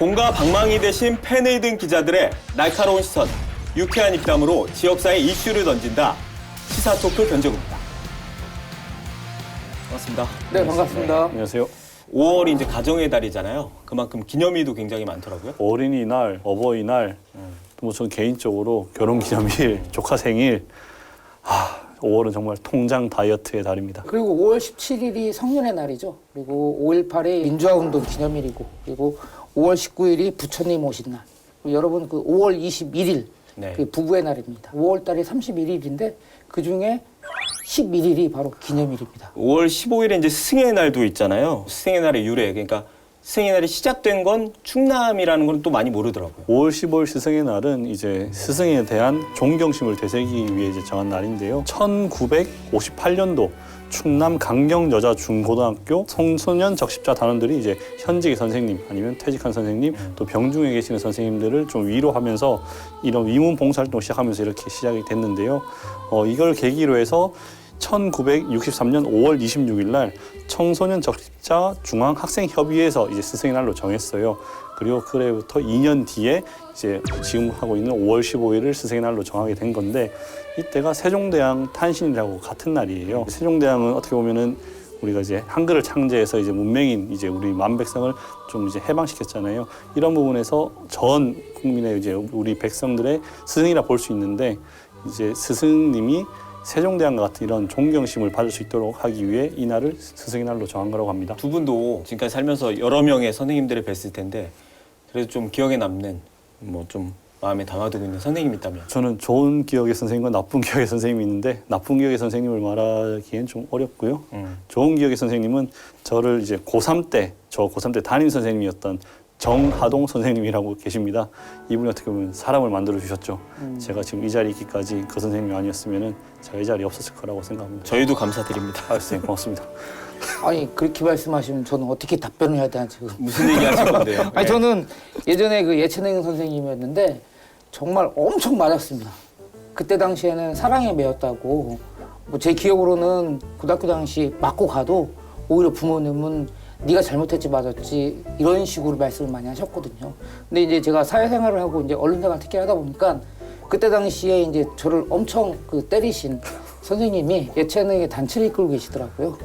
공과 방망이 대신 펜을 든 기자들의 날카로운 시선, 유쾌한 입담으로 지역사회 이슈를 던진다. 시사 토크 견제구입니다. 반갑습니다. 네, 반갑습니다. 안녕하세요. 5월이 이제 가정의 달이잖아요. 그만큼 기념일도 굉장히 많더라고요. 어린이날, 어버이날, 뭐 저는 개인적으로 결혼기념일, 조카 생일, 5월은 정말 통장 다이어트의 달입니다. 그리고 5월 17일이 성년의 날이죠. 그리고 5.18이 민주화운동 기념일이고, 그리고 5월 19일이 부처님 오신 날. 여러분 그 5월 21일 네. 그 부부의 날입니다. 5월 달이 31일인데 그 중에 11일이 바로 기념일입니다. 5월 15일에 이제 스승의 날도 있잖아요. 스승의 날의 유래. 그러니까 스승의 날이 시작된 건 충남이라는 건 또 많이 모르더라고요. 5월 15일 스승의 날은 이제 스승에 대한 존경심을 되새기기 위해 이제 정한 날인데요. 1958년도 충남 강경여자중고등학교 청소년 적십자 단원들이 이제 현직의 선생님 아니면 퇴직한 선생님 또 병중에 계시는 선생님들을 좀 위로하면서 이런 위문 봉사활동을 시작하면서 이렇게 시작이 됐는데요. 이걸 계기로 해서 1963년 5월 26일 날 청소년 적십자 중앙학생협의회에서 이제 스승의 날로 정했어요. 그리고 그래부터 2년 뒤에 이제 지금 하고 있는 5월 15일을 스승의 날로 정하게 된 건데 이때가 세종대왕 탄신이라고 같은 날이에요. 세종대왕은 어떻게 보면은 우리가 이제 한글을 창제해서 이제 문명인 이제 우리 만백성을 좀 이제 해방시켰잖아요. 이런 부분에서 전 국민의 이제 우리 백성들의 스승이라 볼 수 있는데 이제 스승님이 세종대왕과 같은 이런 존경심을 받을 수 있도록 하기 위해 이 날을 스승의 날로 정한 거라고 합니다. 두 분도 지금까지 살면서 여러 명의 선생님들을 뵀을 텐데 그래도 좀 기억에 남는 뭐 좀 마음에 담아두고 있는 선생님이 있다면? 저는 좋은 기억의 선생님과 나쁜 기억의 선생님이 있는데 나쁜 기억의 선생님을 말하기엔 좀 어렵고요. 좋은 기억의 선생님은 저를 이제 고3 때, 저 고3 때 담임 선생님이었던 정하동 선생님이라고 계십니다. 이분이 어떻게 보면 사람을 만들어 주셨죠. 제가 지금 이 자리에 있기까지 그 선생님이 아니었으면 제가 이 자리에 없었을 거라고 생각합니다. 저희도 감사드립니다. 선생님 고맙습니다. 아니, 그렇게 말씀하시면 저는 어떻게 답변을 해야 되나 지금. 무슨 얘기 하실 건데요? 아니, 저는 예전에 그 예체능 선생님이었는데 정말 엄청 맞았습니다. 그때 당시에는 사랑에 매였다고. 뭐 제 기억으로는 고등학교 당시 맞고 가도 오히려 부모님은 네가 잘못했지 맞았지 이런 식으로 말씀을 많이 하셨거든요. 근데 이제 제가 사회생활을 하고 이제 언론생활 특히 하다 보니까 그때 당시에 이제 저를 엄청 그 때리신 선생님이 예체능의 단체를 이끌고 계시더라고요.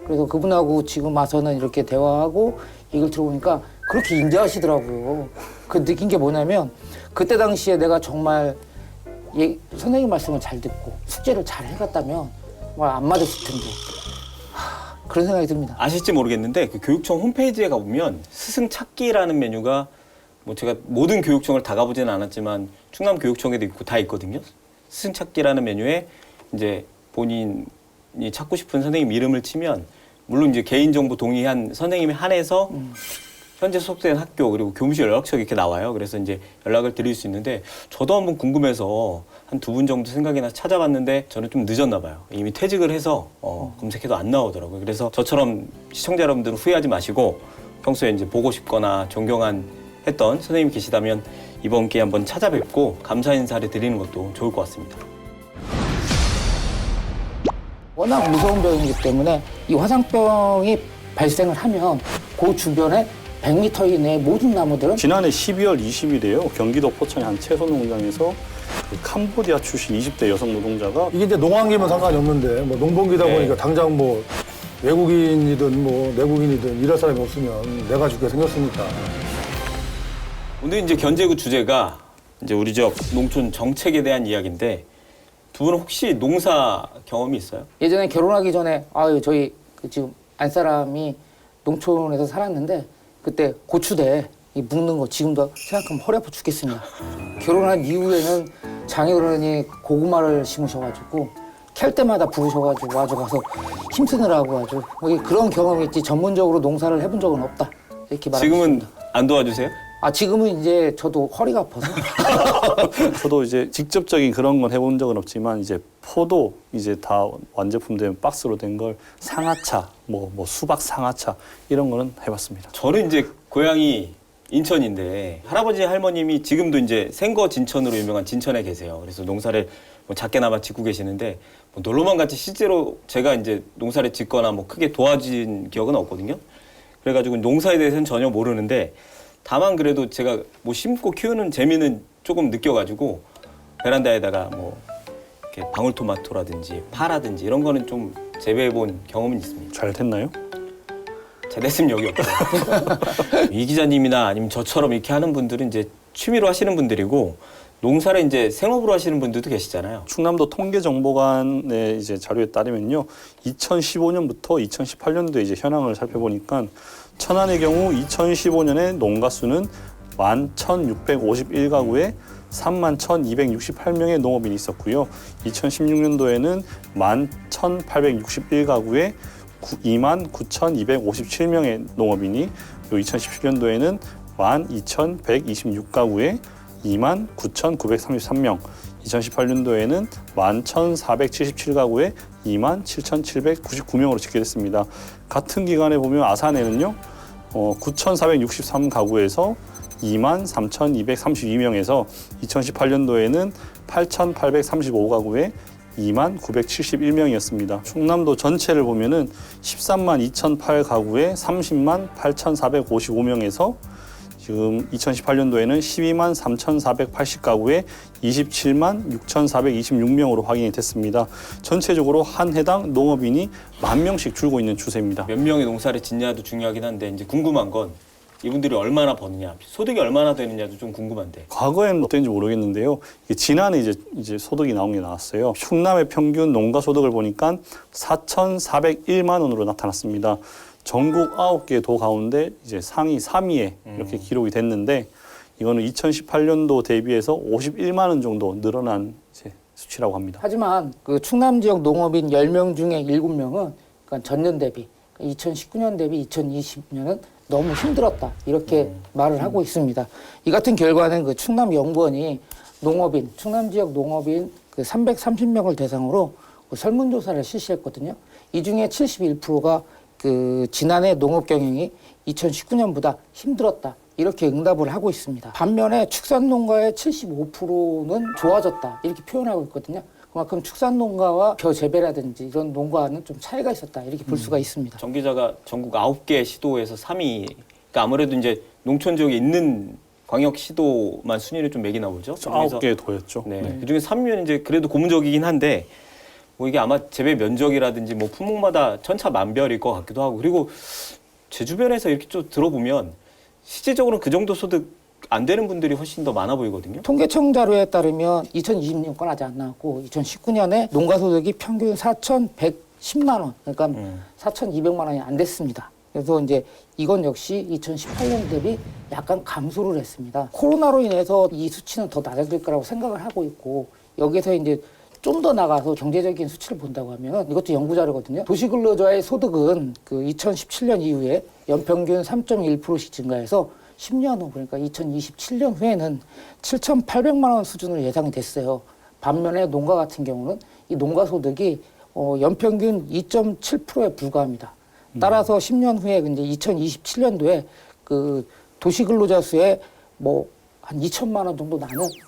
그래서 그분하고 지금 와서는 이렇게 대화하고 얘기를 들어보니까 그렇게 인자하시더라고요. 그 느낀 게 뭐냐면 그때 당시에 내가 정말 선생님 말씀을 잘 듣고 숙제를 잘 해갔다면 정말 안 맞았을 텐데. 그런 생각이 듭니다. 아실지 모르겠는데 그 교육청 홈페이지에 가보면 스승 찾기라는 메뉴가 뭐 제가 모든 교육청을 다 가보지는 않았지만 충남 교육청에도 있고 다 있거든요. 스승 찾기라는 메뉴에 이제 본인이 찾고 싶은 선생님 이름을 치면 물론 이제 개인정보 동의한 선생님에 한해서 현재 소속된 학교 그리고 교무실 연락처가 이렇게 나와요. 그래서 이제 연락을 드릴 수 있는데 저도 한번 궁금해서 한 두 분 정도 생각이나 찾아봤는데 저는 좀 늦었나 봐요. 이미 퇴직을 해서 검색해도 안 나오더라고요. 그래서 저처럼 시청자 여러분들은 후회하지 마시고 평소에 이제 보고 싶거나 했던 선생님 계시다면 이번 기회에 한번 찾아뵙고 감사 인사를 드리는 것도 좋을 것 같습니다. 워낙 무서운 병이기 때문에 이 화상병이 발생을 하면 그 주변에 100m 이내의 모든 나무들은 지난해 12월 20일에요. 경기도 포천의 한 채소 농장에서 그 캄보디아 출신 20대 여성 노동자가 이게 이제 농한기면 상관이 없는데 뭐 농번기다 네. 보니까 당장 뭐 외국인이든 뭐 내국인이든 일할 사람이 없으면 내가 죽게 생겼으니까. 오늘 이제 견제구 주제가 이제 우리 지역 농촌 정책에 대한 이야기인데 두 분은 혹시 농사 경험이 있어요? 예전에 결혼하기 전에 저희 그 지금 안사람이 농촌에서 살았는데 그때 고추대 이 묶는 거 지금도 생각하면 허리 아파 죽겠습니다. 결혼한 이후에는 장인어른이 고구마를 심으셔가지고 캘 때마다 부르셔가지고 아주 가서 힘쓰느라고 아주 그런 경험이 있지 전문적으로 농사를 해본 적은 없다 이렇게 말하고 지금은 있습니다. 안 도와주세요? 지금은 이제 저도 허리가 아파서 저도 이제 직접적인 그런 건 해본 적은 없지만 이제 포도 이제 다 완제품된 박스로 된 걸 상하차 뭐 수박 상하차 이런 거는 해봤습니다. 저는 이제 고향이 인천인데 할아버지 할머님이 지금도 이제 생거 진천으로 유명한 진천에 계세요. 그래서 농사를 뭐 작게나마 짓고 계시는데 뭐 놀러만 같이 실제로 제가 이제 농사를 짓거나 뭐 크게 도와준 기억은 없거든요. 그래가지고 농사에 대해서는 전혀 모르는데 다만 그래도 제가 뭐 심고 키우는 재미는 조금 느껴가지고 베란다에다가 뭐 이렇게 방울토마토라든지 파라든지 이런 거는 좀 재배해본 경험은 있습니다. 잘 됐나요? 잘 됐으면 여기 없어요. 이 기자님이나 아니면 저처럼 이렇게 하는 분들은 이제 취미로 하시는 분들이고 농사를 이제 생업으로 하시는 분들도 계시잖아요. 충남도 통계정보관의 이제 자료에 따르면요, 2015년부터 2018년도에 이제 현황을 살펴보니까 천안의 경우 2015년에 농가 수는 11,651가구에 31,268명의 농업인이 있었고요. 2016년도에는 11,861가구에 29,257명의 농업인이, 그리고 2017년도에는 12,126가구에 29,933명, 2018년도에는 11,477가구에 27,799명으로 집계됐습니다. 같은 기간에 보면 아산에는요, 9,463가구에서 23,232명에서 2018년도에는 8,835가구에 29,971명이었습니다. 충남도 전체를 보면은 13만 2,008가구에 30만 8,455명에서 지금 2018년도에는 12만 3,480가구에 27만 6,426명으로 확인이 됐습니다. 전체적으로 한 해당 농업인이 10,000명씩 줄고 있는 추세입니다. 몇 명의 농사를 짓냐도 중요하긴 한데 이제 궁금한 건 이분들이 얼마나 버느냐, 소득이 얼마나 되느냐도 좀 궁금한데. 과거에는 어땠는지 모르겠는데요. 이게 지난해 이제 소득이 나온 게 나왔어요. 충남의 평균 농가 소득을 보니까 4,401만 원으로 나타났습니다. 전국 9개 도 가운데 이제 상위 3위에 이렇게 기록이 됐는데, 이거는 2018년도 대비해서 51만 원 정도 늘어난 이제 수치라고 합니다. 하지만 그 충남 지역 농업인 10명 중에 7명은 그러니까 전년 대비 2019년 대비 2020년은 너무 힘들었다 이렇게 말을 하고 있습니다. 이 같은 결과는 그 충남연구원이 농업인 충남 지역 농업인 그 330명을 대상으로 그 설문조사를 실시했거든요. 이 중에 71%가 그 지난해 농업 경영이 2019년보다 힘들었다 이렇게 응답을 하고 있습니다. 반면에 축산농가의 75%는 좋아졌다 이렇게 표현하고 있거든요. 그만큼 축산농가와 벼재배라든지 이런 농가는 좀 차이가 있었다 이렇게 볼 수가 있습니다. 정 기자가 전국 9개 시도에서 3위, 그러니까 아무래도 이제 농촌 지역에 있는 광역 시도만 순위를 좀 매기나 보죠. 9개 도였죠. 네. 그중에 3위는 이제 그래도 고무적이긴 한데 뭐 이게 아마 재배 면적이라든지 뭐 품목마다 천차만별일 것 같기도 하고, 그리고 제 주변에서 이렇게 좀 들어보면 실질적으로 그 정도 소득 안 되는 분들이 훨씬 더 많아 보이거든요. 통계청 자료에 따르면 2020년 건 아직 안 나왔고 2019년에 농가소득이 평균 4,110만 원, 그러니까 4,200만 원이 안 됐습니다. 그래서 이제 이건 역시 2018년 대비 약간 감소를 했습니다. 코로나로 인해서 이 수치는 더 낮아질 거라고 생각을 하고 있고, 여기서 이제 좀 더 나가서 경제적인 수치를 본다고 하면 이것도 연구 자료거든요. 도시근로자의 소득은 그 2017년 이후에 연평균 3.1%씩 증가해서 10년 후, 그러니까 2027년 후에는 7,800만 원 수준으로 예상이 됐어요. 반면에 농가 같은 경우는 이 농가 소득이 연평균 2.7%에 불과합니다. 따라서 10년 후에 이제 2027년도에 그 도시근로자 수의 뭐 한 2천만 원 정도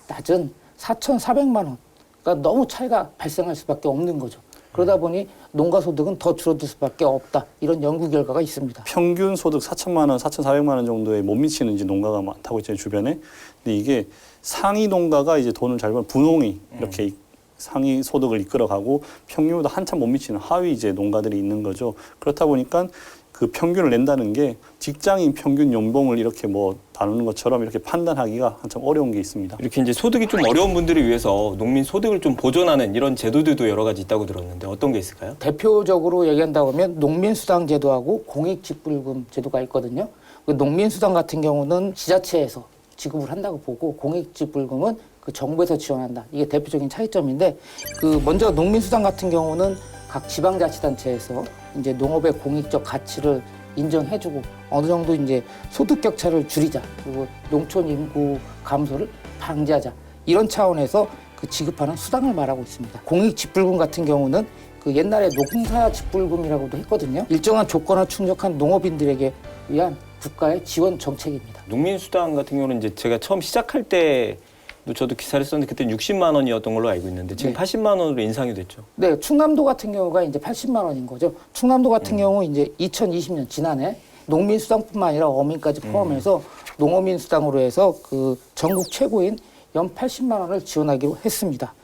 낮은 4,400만 원. 그러니까 너무 차이가 발생할 수밖에 없는 거죠. 그러다 보니 농가 소득은 더 줄어들 수밖에 없다. 이런 연구 결과가 있습니다. 평균 소득 4천만 원, 4,400만 원 정도에 못 미치는 이제 농가가 많다고 있잖아요, 주변에. 근데 이게 상위 농가가 이제 돈을 잘 벌면 분홍이 이렇게 상위 소득을 이끌어가고 평균보다 한참 못 미치는 하위 이제 농가들이 있는 거죠. 그렇다 보니까 그 평균을 낸다는 게 직장인 평균 연봉을 이렇게 뭐 나누는 것처럼 이렇게 판단하기가 한참 어려운 게 있습니다. 이렇게 이제 소득이 좀 어려운 분들을 위해서 농민 소득을 좀 보존하는 이런 제도들도 여러 가지 있다고 들었는데 어떤 게 있을까요? 대표적으로 얘기한다고 하면 농민수당 제도하고 공익직불금 제도가 있거든요. 그 농민수당 같은 경우는 지자체에서 지급을 한다고 보고, 공익직불금은 그 정부에서 지원한다. 이게 대표적인 차이점인데, 그 먼저 농민수당 같은 경우는 각 지방자치단체에서 이제 농업의 공익적 가치를 인정해주고 어느 정도 이제 소득 격차를 줄이자, 그리고 농촌 인구 감소를 방지하자, 이런 차원에서 그 지급하는 수당을 말하고 있습니다. 공익직불금 같은 경우는 그 옛날에 농사직불금이라고도 했거든요. 일정한 조건을 충족한 농업인들에게 위한 국가의 지원 정책입니다. 농민수당 같은 경우는 이제 제가 처음 시작할 때도 저도 기사를 썼는데 그때 60만 원이었던 걸로 알고 있는데 지금 네. 80만 원으로 인상이 됐죠. 네, 충남도 같은 경우가 이제 80만 원인 거죠. 충남도 같은 경우 이제 2020년 지난해 농민수당뿐만 아니라 어민까지 포함해서 농어민수당으로 해서 그 전국 최고인 연 80만 원을 지원하기로 했습니다.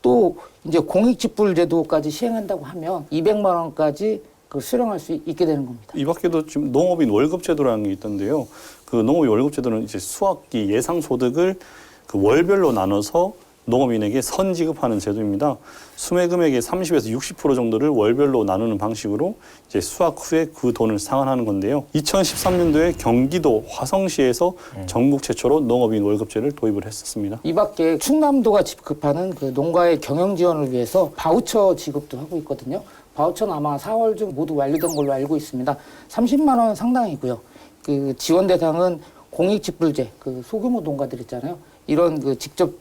또 이제 공익직불제도까지 시행한다고 하면 200만 원까지 그 수령할 수 있게 되는 겁니다. 이 밖에도 지금 농업인 월급제도라는 게 있던데요. 그 농업인 월급제도는 이제 수학기 예상 소득을 그 월별로 나눠서 농업인에게 선 지급하는 제도입니다. 수매 금액의 30에서 60% 정도를 월별로 나누는 방식으로 이제 수확 후에 그 돈을 상환하는 건데요. 2013년도에 경기도 화성시에서 전국 최초로 농업인 월급제를 도입을 했었습니다. 이 밖에 충남도가 지급하는 그 농가의 경영 지원을 위해서 바우처 지급도 하고 있거든요. 바우처는 아마 4월 중 모두 완료된 걸로 알고 있습니다. 30만 원 상당이고요. 그 지원 대상은 공익직불제, 그 소규모 농가들 있잖아요. 이런 그 직접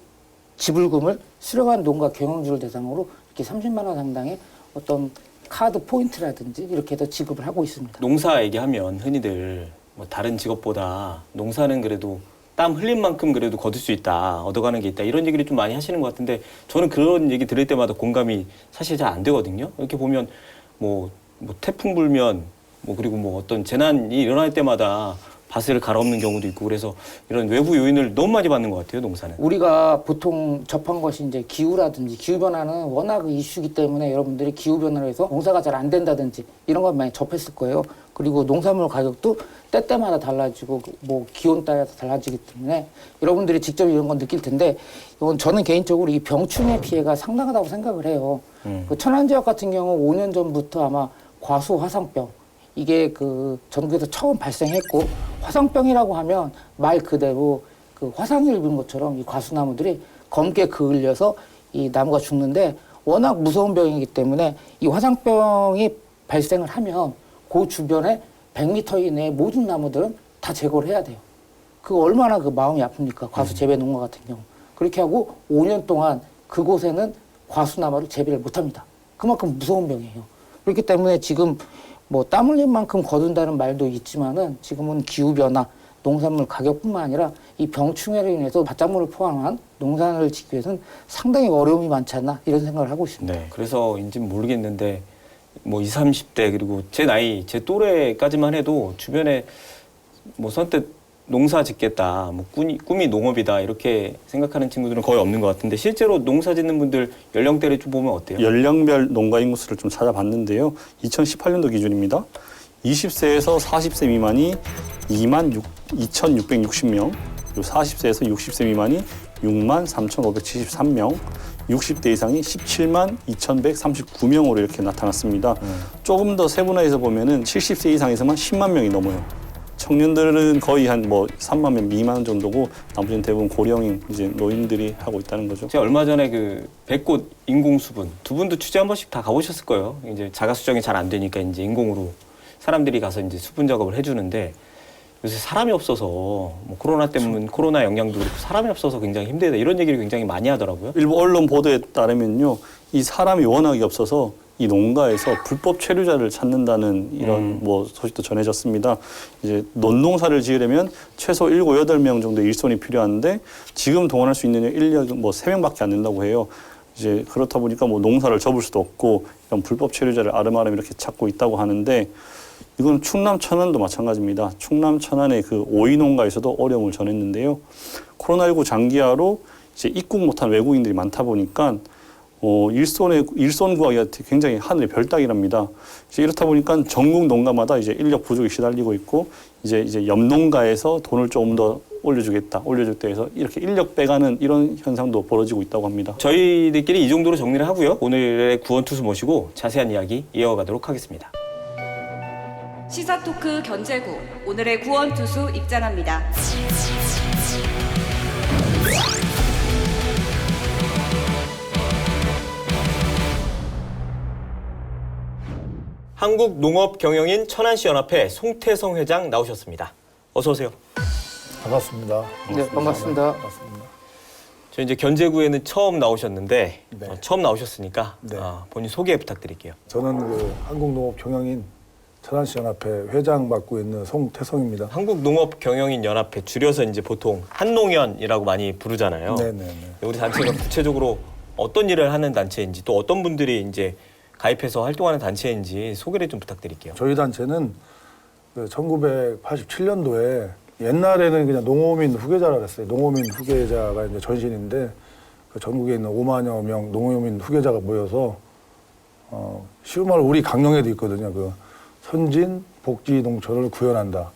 지불금을 수령한 농가 경영주를 대상으로 이렇게 30만 원 상당의 어떤 카드 포인트라든지 이렇게 해서 지급을 하고 있습니다. 농사 얘기하면 흔히들 뭐 다른 직업보다 농사는 그래도 땀 흘린 만큼 그래도 거둘 수 있다, 얻어가는 게 있다, 이런 얘기를 좀 많이 하시는 것 같은데 저는 그런 얘기 들을 때마다 공감이 사실 잘 안 되거든요. 이렇게 보면 뭐 태풍 불면 뭐 그리고 뭐 어떤 재난이 일어날 때마다 밭을 갈아엎는 경우도 있고 그래서 이런 외부 요인을 너무 많이 받는 것 같아요, 농사는. 우리가 보통 접한 것이 이제 기후라든지 기후변화는 워낙 이슈이기 때문에 여러분들이 기후변화로 해서 농사가 잘 안 된다든지 이런 걸 많이 접했을 거예요. 그리고 농산물 가격도 때때마다 달라지고 뭐 기온 따라서 달라지기 때문에 여러분들이 직접 이런 건 느낄 텐데 이건 저는 개인적으로 이 병충해 피해가 상당하다고 생각을 해요. 그 천안 지역 같은 경우 5년 전부터 아마 과수 화상병 이게 그 전국에서 처음 발생했고 화상병이라고 하면 말 그대로 그 화상을 입은 것처럼 이 과수나무들이 검게 그을려서 이 나무가 죽는데 워낙 무서운 병이기 때문에 이 화상병이 발생을 하면 그 주변에 100m 이내의 모든 나무들은 다 제거를 해야 돼요. 그 얼마나 그 마음이 아픕니까? 과수 재배 농가 같은 경우. 그렇게 하고 5년 동안 그곳에는 과수나무를 재배를 못합니다. 그만큼 무서운 병이에요. 그렇기 때문에 지금 뭐 땀 흘린 만큼 거둔다는 말도 있지만은 지금은 기후변화, 농산물 가격뿐만 아니라 이 병충해로 인해서 바닷물을 포함한 농산을 짓기 위해서는 상당히 어려움이 많지 않나 이런 생각을 하고 있습니다. 네. 그래서인지는 모르겠는데 뭐 20, 30대 그리고 제 나이, 제 또래까지만 해도 주변에 뭐 선뜻 농사 짓겠다, 뭐 꿈이 농업이다 이렇게 생각하는 친구들은 거의 없는 것 같은데 실제로 농사 짓는 분들 연령대를 좀 보면 어때요? 연령별 농가 인구수를 좀 찾아봤는데요. 2018년도 기준입니다. 20세에서 40세 미만이 22,660명, 그리고 40세에서 60세 미만이 63,573명, 60대 이상이 172,139명으로 이렇게 나타났습니다. 조금 더 세분화해서 보면은 70세 이상에서만 10만 명이 넘어요. 청년들은 거의 한 뭐 3만 명 미만 정도고 나머지는 대부분 고령인 이제 노인들이 하고 있다는 거죠. 제가 얼마 전에 그 백꽃 인공수분 두 분도 취재 한 번씩 다 가보셨을 거예요. 이제 자가 수정이 잘 안 되니까 이제 인공으로 사람들이 가서 이제 수분 작업을 해주는데 요새 사람이 없어서 뭐 코로나 때문 코로나 영향도 그렇고 사람이 없어서 굉장히 힘들다 이런 얘기를 굉장히 많이 하더라고요. 일부 언론 보도에 따르면요, 이 사람이 워낙에 없어서 이 농가에서 불법 체류자를 찾는다는 이런 뭐 소식도 전해졌습니다. 이제 논농사를 지으려면 최소 7, 8명 정도 일손이 필요한데 지금 동원할 수 있는 인력은 뭐 3명밖에 안 된다고 해요. 이제 그렇다 보니까 뭐 농사를 접을 수도 없고 이런 불법 체류자를 아름아름 이렇게 찾고 있다고 하는데 이건 충남 천안도 마찬가지입니다. 충남 천안의 그 오이 농가에서도 어려움을 전했는데요. 코로나19 장기화로 이제 입국 못한 외국인들이 많다 보니까 일손 구하기가 굉장히 하늘의 별따기랍니다. 이제 이렇다 보니까 전국 농가마다 이제 인력 부족에 시달리고 있고 이제 옆 농가에서 돈을 조금 더 올려줄 때 해서 이렇게 인력 빼가는 이런 현상도 벌어지고 있다고 합니다. 저희들끼리 이 정도로 정리를 하고요. 오늘의 구원투수 모시고 자세한 이야기 이어가도록 하겠습니다. 시사토크 견제구 오늘의 구원투수 입장합니다. 한국농업경영인 천안시연합회 송태성 회장 나오셨습니다. 어서 오세요. 반갑습니다. 네, 반갑습니다. 반갑습니다. 저 이제 견제구에는 처음 나오셨는데 네. 처음 나오셨으니까 네. 본인 소개 부탁드릴게요. 저는 그 한국농업경영인 천안시연합회 회장 맡고 있는 송태성입니다. 한국농업경영인 연합회 줄여서 이제 보통 한농연이라고 많이 부르잖아요. 네네네. 우리 단체가 구체적으로 어떤 일을 하는 단체인지 또 어떤 분들이 이제 가입해서 활동하는 단체인지 소개를 좀 부탁드릴게요. 저희 단체는 1987년도에 옛날에는 그냥 농어민 후계자라 그랬어요. 농어민 후계자가 이제 전신인데 그 전국에 있는 5만여 명 농어민 후계자가 모여서 쉬운 말로 우리 강령에도 있거든요. 그 선진 복지 농촌을 구현한다.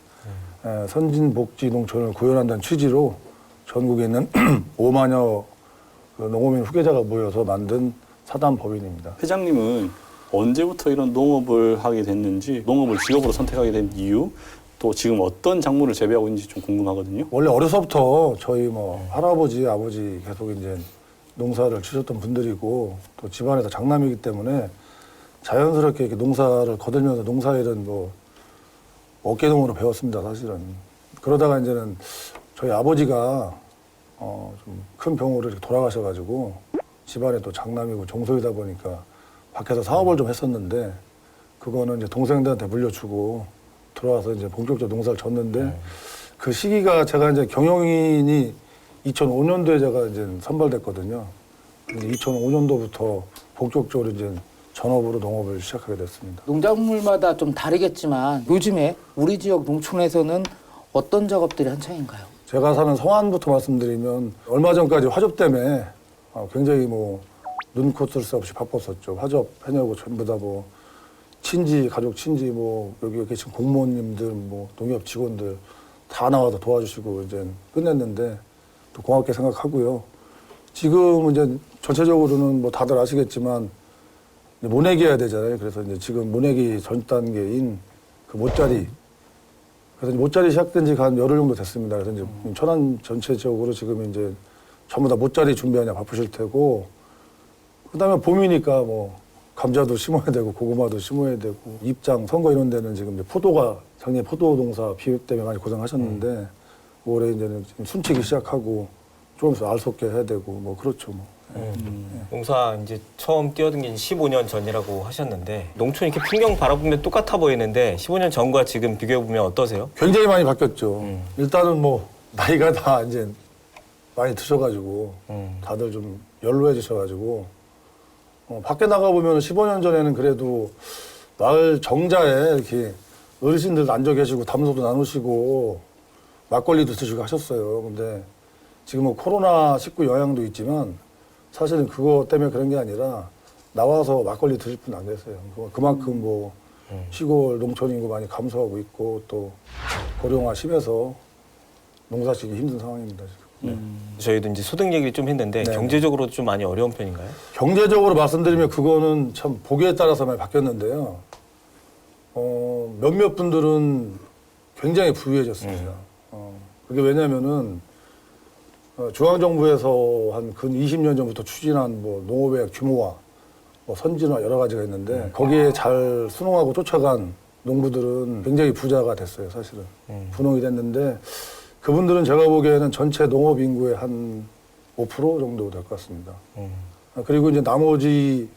선진 복지 농촌을 구현한다는 취지로 전국에 있는 5만여 그 농어민 후계자가 모여서 만든 사단법인입니다. 회장님은 언제부터 이런 농업을 하게 됐는지, 농업을 직업으로 선택하게 된 이유, 또 지금 어떤 작물을 재배하고 있는지 좀 궁금하거든요. 원래 어려서부터 저희 뭐 할아버지, 아버지 계속 이제 농사를 지셨던 분들이고 또 집안에서 장남이기 때문에 자연스럽게 이렇게 농사를 거들면서 농사일은 뭐 어깨동무로 배웠습니다, 사실은. 그러다가 이제는 저희 아버지가 좀 큰 병으로 이렇게 돌아가셔가지고 집안에 또 장남이고 종소이다 보니까 밖에서 사업을 좀 했었는데 그거는 이제 동생들한테 물려주고 들어와서 이제 본격적으로 농사를 졌는데 그 시기가 제가 이제 경영인이 2005년도에 제가 이제 선발됐거든요. 2005년도부터 본격적으로 이제 전업으로 농업을 시작하게 됐습니다. 농작물마다 좀 다르겠지만 요즘에 우리 지역 농촌에서는 어떤 작업들이 한창인가요? 제가 사는 성안부터 말씀드리면 얼마 전까지 화접 때문에 굉장히 뭐 눈코뜰 새 없이 바빴었죠. 화접 해내고 전부 다 뭐 친지, 가족 친지 뭐 여기 계신 공무원님들 뭐 농협 직원들 다 나와서 도와주시고 이제 끝냈는데 또 고맙게 생각하고요. 지금 이제 전체적으로는 뭐 다들 아시겠지만 이제 모내기 해야 되잖아요. 그래서 이제 지금 모내기 전 단계인 그 못자리. 그래서 못자리 시작된 지가 한 열흘 정도 됐습니다. 그래서 이제 천안 전체적으로 지금 이제 전부 다 못자리 준비하냐 바쁘실 테고, 그 다음에 봄이니까 뭐 감자도 심어야 되고 고구마도 심어야 되고 입장 선거 이런 데는 지금 이제 포도가 작년에 포도 농사 비 때문에 많이 고생하셨는데 올해 이제는 지금 순치기 시작하고 조금 있으면 알 솟게 해야 되고 뭐 그렇죠 뭐. 농사 이제 처음 뛰어든 게 15년 전이라고 하셨는데 농촌 이렇게 풍경 바라보면 똑같아 보이는데 15년 전과 지금 비교해 보면 어떠세요? 굉장히 많이 바뀌었죠. 일단은 뭐 나이가 다 이제 많이 드셔가지고 다들 좀 연로해지셔가지고 밖에 나가 보면 15년 전에는 그래도 마을 정자에 이렇게 어르신들 앉아 계시고 담소도 나누시고 막걸리도 드시고 하셨어요. 근데 지금 뭐 코로나19 영향도 있지만 사실은 그거 때문에 그런 게 아니라 나와서 막걸리 드실 분 안 계세요. 그만큼 뭐 시골 농촌 인구 많이 감소하고 있고 또 고령화 심해서 농사 짓기 힘든 상황입니다. 지금. 저희도 이제 소득 얘기를 좀 했는데 네. 경제적으로도 좀 많이 어려운 편인가요? 경제적으로 말씀드리면 그거는 참 보기에 따라서 많이 바뀌었는데요. 몇몇 분들은 굉장히 부유해졌습니다. 그게 왜냐면은 중앙정부에서 한 근 20년 전부터 추진한 뭐 농업의 규모화, 뭐 선진화 여러 가지가 있는데 거기에 잘 순응하고 쫓아간 농부들은 굉장히 부자가 됐어요, 사실은. 분홍이 됐는데 그분들은 제가 보기에는 전체 농업 인구의 한 5% 정도 될 것 같습니다. 그리고 이제 나머지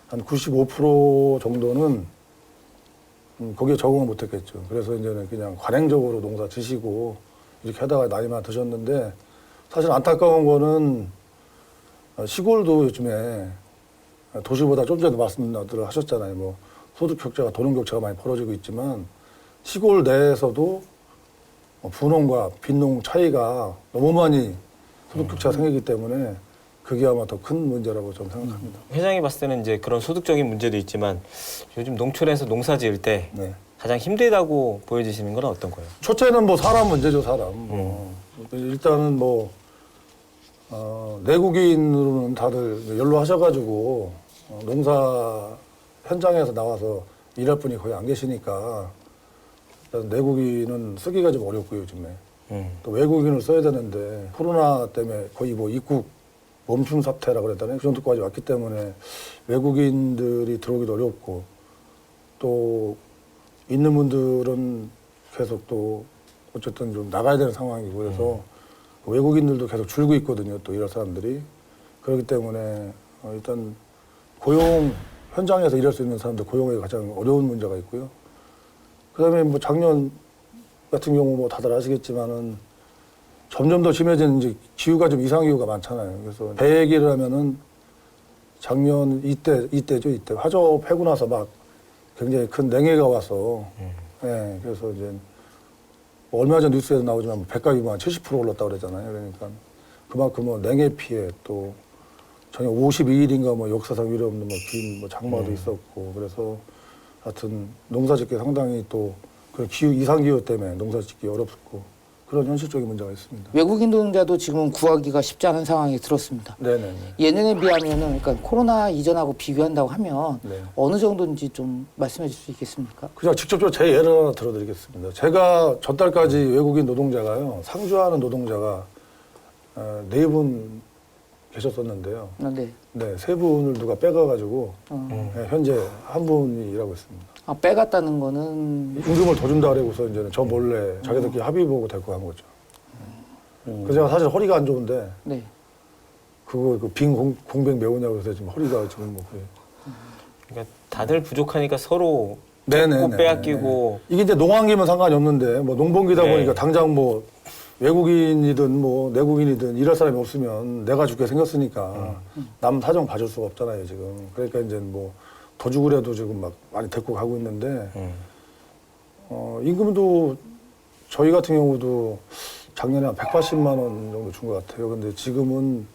한 95% 정도는 거기에 적응을 못했겠죠. 그래서 이제는 그냥 관행적으로 농사 지시고 이렇게 하다가 나이만 드셨는데 사실 안타까운 거는 시골도 요즘에 도시보다 좀 전에 말씀들 하셨잖아요. 뭐 소득 격차가 도농 격차가 많이 벌어지고 있지만 시골 내에서도 분홍과 빈농 차이가 너무 많이 소득 격차가 생기기 때문에 그게 아마 더 큰 문제라고 저는 생각합니다. 회장이 봤을 때는 이제 그런 소득적인 문제도 있지만 요즘 농촌에서 농사 지을 때 네. 가장 힘들다고 보여지시는 건 어떤 거예요? 첫째는 뭐 사람 문제죠, 사람. 일단은 뭐 내국인으로는 다들 연로하셔가지고 농사 현장에서 나와서 일할 분이 거의 안 계시니까 일단 내국인은 쓰기가 좀 어렵고요, 요즘에. 또 외국인을 써야 되는데 코로나 때문에 거의 뭐 입국 멈춤 사태라고 그랬다네. 그 정도까지 왔기 때문에 외국인들이 들어오기도 어렵고 또 있는 분들은 계속 또 어쨌든 좀 나가야 되는 상황이고 그래서 외국인들도 계속 줄고 있거든요. 또 일할 사람들이. 그렇기 때문에 일단 고용 현장에서 일할 수 있는 사람들 고용에 가장 어려운 문제가 있고요. 그다음에 뭐 작년 같은 경우 뭐 다들 아시겠지만은 점점 더 심해진 이제 기후가 좀 이상 기후가 많잖아요. 그래서 배 얘기를 하면은 작년 이때죠. 이때 화접하고 나서 막 굉장히 큰 냉해가 와서 예, 그래서 이제 뭐 얼마 전 뉴스에서 나오지만 백값이 뭐 70% 올랐다고 그랬잖아요. 그러니까 그만큼 뭐 냉해 피해 또 전혀 52일인가 뭐 역사상 이래 없는 뭐 긴 뭐 장마도 있었고 그래서 하여튼 농사짓기 상당히 또 그 기후 이상 기후 때문에 농사짓기 어렵고 그런 현실적인 문제가 있습니다. 외국인 노동자도 지금은 구하기가 쉽지 않은 상황이 들었습니다. 네네네. 예년에 비하면은 그러니까 코로나 이전하고 비교한다고 하면 네. 어느 정도인지 좀 말씀해 주실 수 있겠습니까? 그냥 직접적으로 제 예를 하나 들어드리겠습니다. 제가 전달까지 외국인 노동자가요 상주하는 노동자가 4분 계셨었는데요. 네. 네, 3분을 누가 빼가가지고 네, 현재 한 분이 일하고 있습니다. 아, 빼갔다는 거는 임금을 더 준다 그러고서 이제는 저 몰래 자기들끼리 합의 보고 데리고 간 거죠. 그래서 제가 사실 허리가 안 좋은데 네. 그거 빈 공백 메우냐고 해서 지금 허리가 지금 뭐 그래. 그러니까 다들 부족하니까 서로 네네네. 뺏고 빼앗기고 이게 이제 농한기면 상관이 없는데 뭐 농번기다 네. 보니까 당장 뭐 외국인이든 뭐 내국인이든 일할 사람이 없으면 내가 죽게 생겼으니까 남 사정 봐줄 수가 없잖아요 지금. 그러니까 이제 뭐 더 주고라도 지금 막 많이 데리고 가고 있는데 임금도 저희 같은 경우도 작년에 한 180만 원 정도 준 것 같아요. 근데 지금은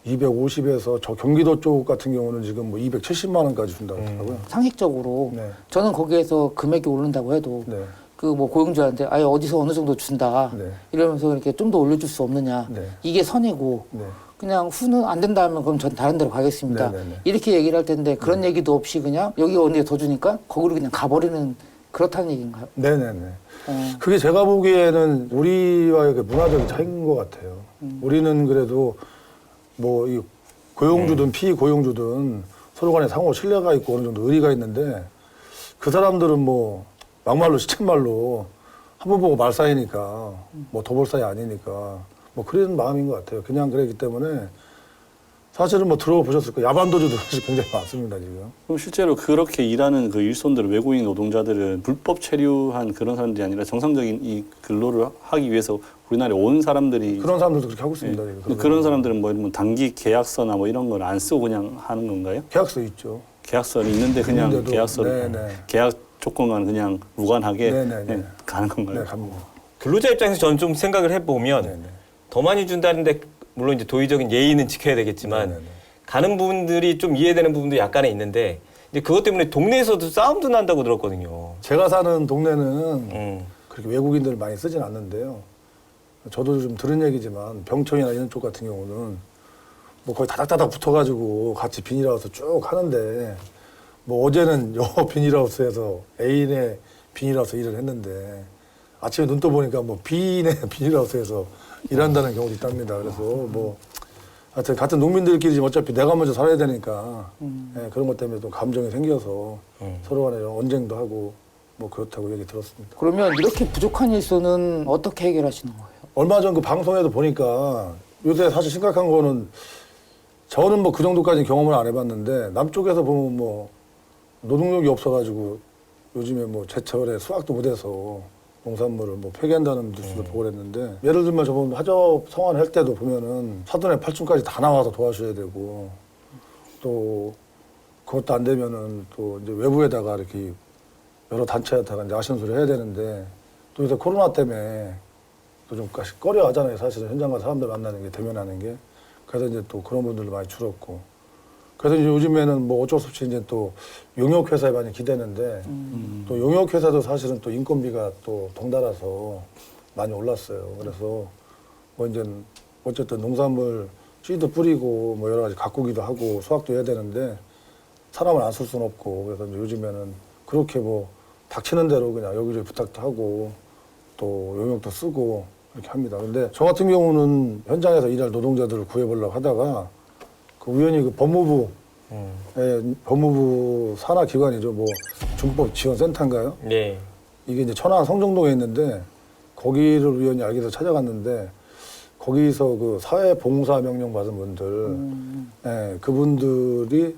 250에서 저 경기도 쪽 같은 경우는 지금 뭐 270만 원까지 준다고 하더라고요. 상식적으로 네. 저는 거기에서 금액이 오른다고 해도 네. 그 뭐 고용주한테 아예 어디서 어느 정도 준다 네. 이러면서 이렇게 좀 더 올려줄 수 없느냐 네. 이게 선이고 네. 그냥 후는 안 된다 하면 그럼 전 다른 데로 가겠습니다. 네네네. 이렇게 얘기를 할 텐데 그런 얘기도 없이 그냥 여기 언니가 더 주니까 거기로 그냥 가버리는 그렇다는 얘기인가요? 네네네. 어, 그게 제가 보기에는 우리와의 그 문화적인 차이인 것 같아요. 우리는 그래도 뭐 이 고용주든 피고용주든 서로 간에 상호 신뢰가 있고 어느 정도 의리가 있는데 그 사람들은 뭐 막말로 시쳇말로 한 번 보고 말 사이니까 뭐 더 볼 사이 아니니까 뭐 그런 마음인 것 같아요. 그냥 그랬기 때문에 사실은 뭐 들어보셨을 거예요. 야반도주도 사실 굉장히 많습니다 지금. 그럼 실제로 그렇게 일하는 그 일손들은 외국인 노동자들은 불법 체류한 그런 사람들이 아니라 정상적인 이 근로를 하기 위해서 우리나라에 온 사람들이 그런 사람들도 그렇게 하고 있습니다. 지금. 그런 사람들은 뭐 이런 단기 계약서나 뭐 이런 걸 안 쓰고 그냥 하는 건가요? 계약서 있죠. 계약서는 있는데 그냥 있는데도, 계약서를 네네. 계약 조건과는 그냥 무관하게 네네네. 네, 가는 건가요? 네, 갑니다. 근로자 입장에서 저는 좀 생각을 해보면 네네. 더 많이 준다는데 물론 이제 도의적인 예의는 지켜야 되겠지만 네네네. 가는 부분들이 좀 이해되는 부분도 약간은 있는데 이제 그것 때문에 동네에서도 싸움도 난다고 들었거든요. 제가 사는 동네는 음. 그렇게 외국인들 많이 쓰진 않는데요. 저도 좀 들은 얘기지만 병청이나 이런 쪽 같은 경우는 뭐 거의 다닥다닥 붙어가지고 같이 비닐하우스 쭉 하는데 뭐 어제는 여 비닐하우스에서 애인의 비닐하우스 일을 했는데 아침에 눈 떠보니까 뭐 B인의 비닐하우스에서 일한다는 경우도 있답니다. 그래서 뭐 하여튼 같은 농민들끼리 지금 어차피 내가 먼저 살아야 되니까 예, 그런 것 때문에 또 감정이 생겨서 서로 간에 언쟁도 하고 뭐 그렇다고 얘기 들었습니다. 그러면 이렇게 부족한 일손은 어떻게 해결하시는 거예요? 얼마 전 그 방송에도 보니까 요새 사실 심각한 거는 저는 뭐 그 정도까지 경험을 안 해봤는데 남쪽에서 보면 뭐 노동력이 없어가지고 요즘에 뭐 제철에 수확도 못해서 농산물을 뭐 폐기한다는 뉴스도 보고 그랬는데 예를 들면 저번 화적 성환할 때도 보면은 사돈의 8층까지 다 나와서 도와줘야 되고 또 그것도 안 되면은 또 이제 외부에다가 이렇게 여러 단체에다가 이제 아쉬운 소리 해야 되는데 또 요새 코로나 때문에 또 좀 꺼려 하잖아요. 사실은 현장 가서 사람들 만나는 게 대면하는 게. 그래서 이제 또 그런 분들도 많이 줄었고. 그래서 이제 요즘에는 뭐 어쩔 수 없이 이제 또 용역회사에 많이 기대는데 또 용역회사도 사실은 또 인건비가 또 덩달아서 많이 올랐어요. 그래서 뭐 이제 어쨌든 농산물 씨도 뿌리고 뭐 여러 가지 가꾸기도 하고 수확도 해야 되는데 사람을 안 쓸 수는 없고 그래서 이제 요즘에는 그렇게 뭐 닥치는 대로 그냥 여기저기 부탁도 하고 또 용역도 쓰고 이렇게 합니다. 근데 저 같은 경우는 현장에서 일할 노동자들을 구해보려고 하다가 그 우연히 그 법무부 법무부 산하 기관이죠. 뭐 준법지원센터인가요? 네. 이게 이제 천안 성정동에 있는데 거기를 우연히 알게 돼서 찾아갔는데 거기서 그 사회봉사 명령 받은 분들, 예, 그분들이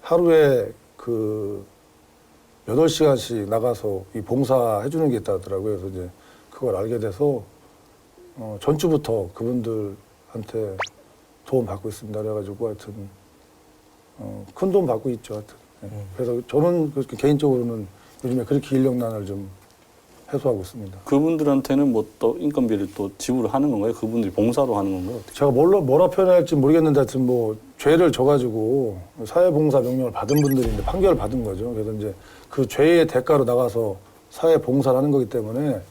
하루에 그 8시간씩 나가서 이 봉사해 주는 게 있다더라고요. 그래서 이제 그걸 알게 돼서 전주부터 그분들한테 도움 받고 있습니다. 그래가지고 하여튼 큰 도움 받고 있죠. 하여튼. 예. 그래서 저는 그렇게 개인적으로는 요즘에 그렇게 인력난을 좀 해소하고 있습니다. 그분들한테는 뭐 또 인건비를 또 지불을 하는 건가요? 그분들이 봉사로 하는 건가요? 어떻게? 제가 뭐라 표현할지 모르겠는데 하여튼 뭐 죄를 져가지고 사회봉사 명령을 받은 분들인데 판결을 받은 거죠. 그래서 이제 그 죄의 대가로 나가서 사회봉사를 하는 거기 때문에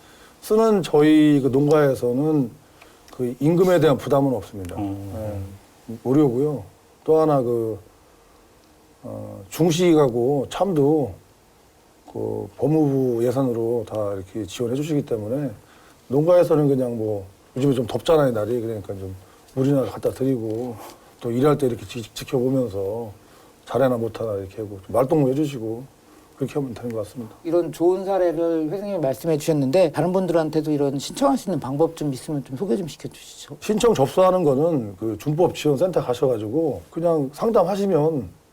쓰는 저희 그 농가에서는 그 임금에 대한 부담은 없습니다. 예, 무료고요. 또 하나 중식하고 참도 그 법무부 예산으로 다 이렇게 지원해 주시기 때문에 농가에서는 그냥 뭐 요즘에 좀 덥잖아요 날이. 그러니까 좀 물이나 갖다 드리고 또 일할 때 이렇게 지켜보면서 잘하나 못하나 이렇게 하고 좀 말동무 해주시고 그렇게 하면 되는 것 같습니다. 이런 좋은 사례를 회장님이 말씀해 주셨는데 다른 분들한테도 이런 신청할 수 있는 방법 좀 있으면 좀 소개 좀 시켜주시죠. 신청 접수하는 거는 그 준법지원센터 가셔가지고 그냥 상담하시면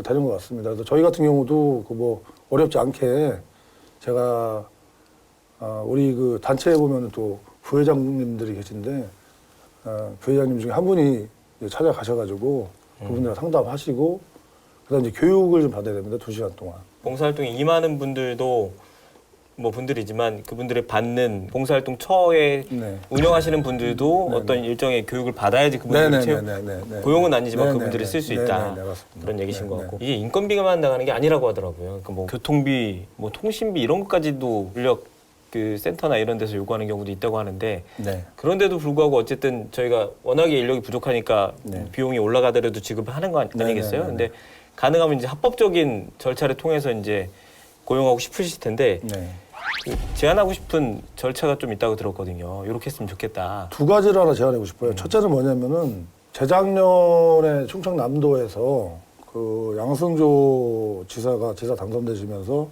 되는 것 같습니다. 그래서 저희 같은 경우도 그 뭐 어렵지 않게 제가 우리 그 단체에 보면 또 부회장님들이 계신데 부회장님 중에 한 분이 이제 찾아가셔가지고 그분들과 상담하시고 그다음 이제 교육을 좀 받아야 됩니다. 2시간 동안. 봉사활동에 임하는 분들도 뭐 분들이지만 그분들의 받는 봉사활동 처에 네. 운영하시는 분들도 어떤 일정의 교육을 받아야지 그분들이 고용은 아니지만 그분들이 쓸 수 있다. 그런 얘기신 것 같고 이게 인건비가만 나가는 게 아니라고 하더라고요. 그러니까 뭐 교통비, 뭐 통신비 이런 것까지도 인력 그 센터나 이런 데서 요구하는 경우도 있다고 하는데 그런데도 불구하고 어쨌든 저희가 워낙에 인력이 부족하니까 비용이 올라가더라도 지급하는 거 아니겠어요? 근데 가능하면 이제 합법적인 절차를 통해서 이제 고용하고 싶으실 텐데 제안하고 싶은 절차가 좀 있다고 들었거든요. 이렇게 했으면 좋겠다. 2가지를 하나 제안하고 싶어요. 첫째는 뭐냐면은 재작년에 충청남도에서 그 양승조 지사가 지사 당선되시면서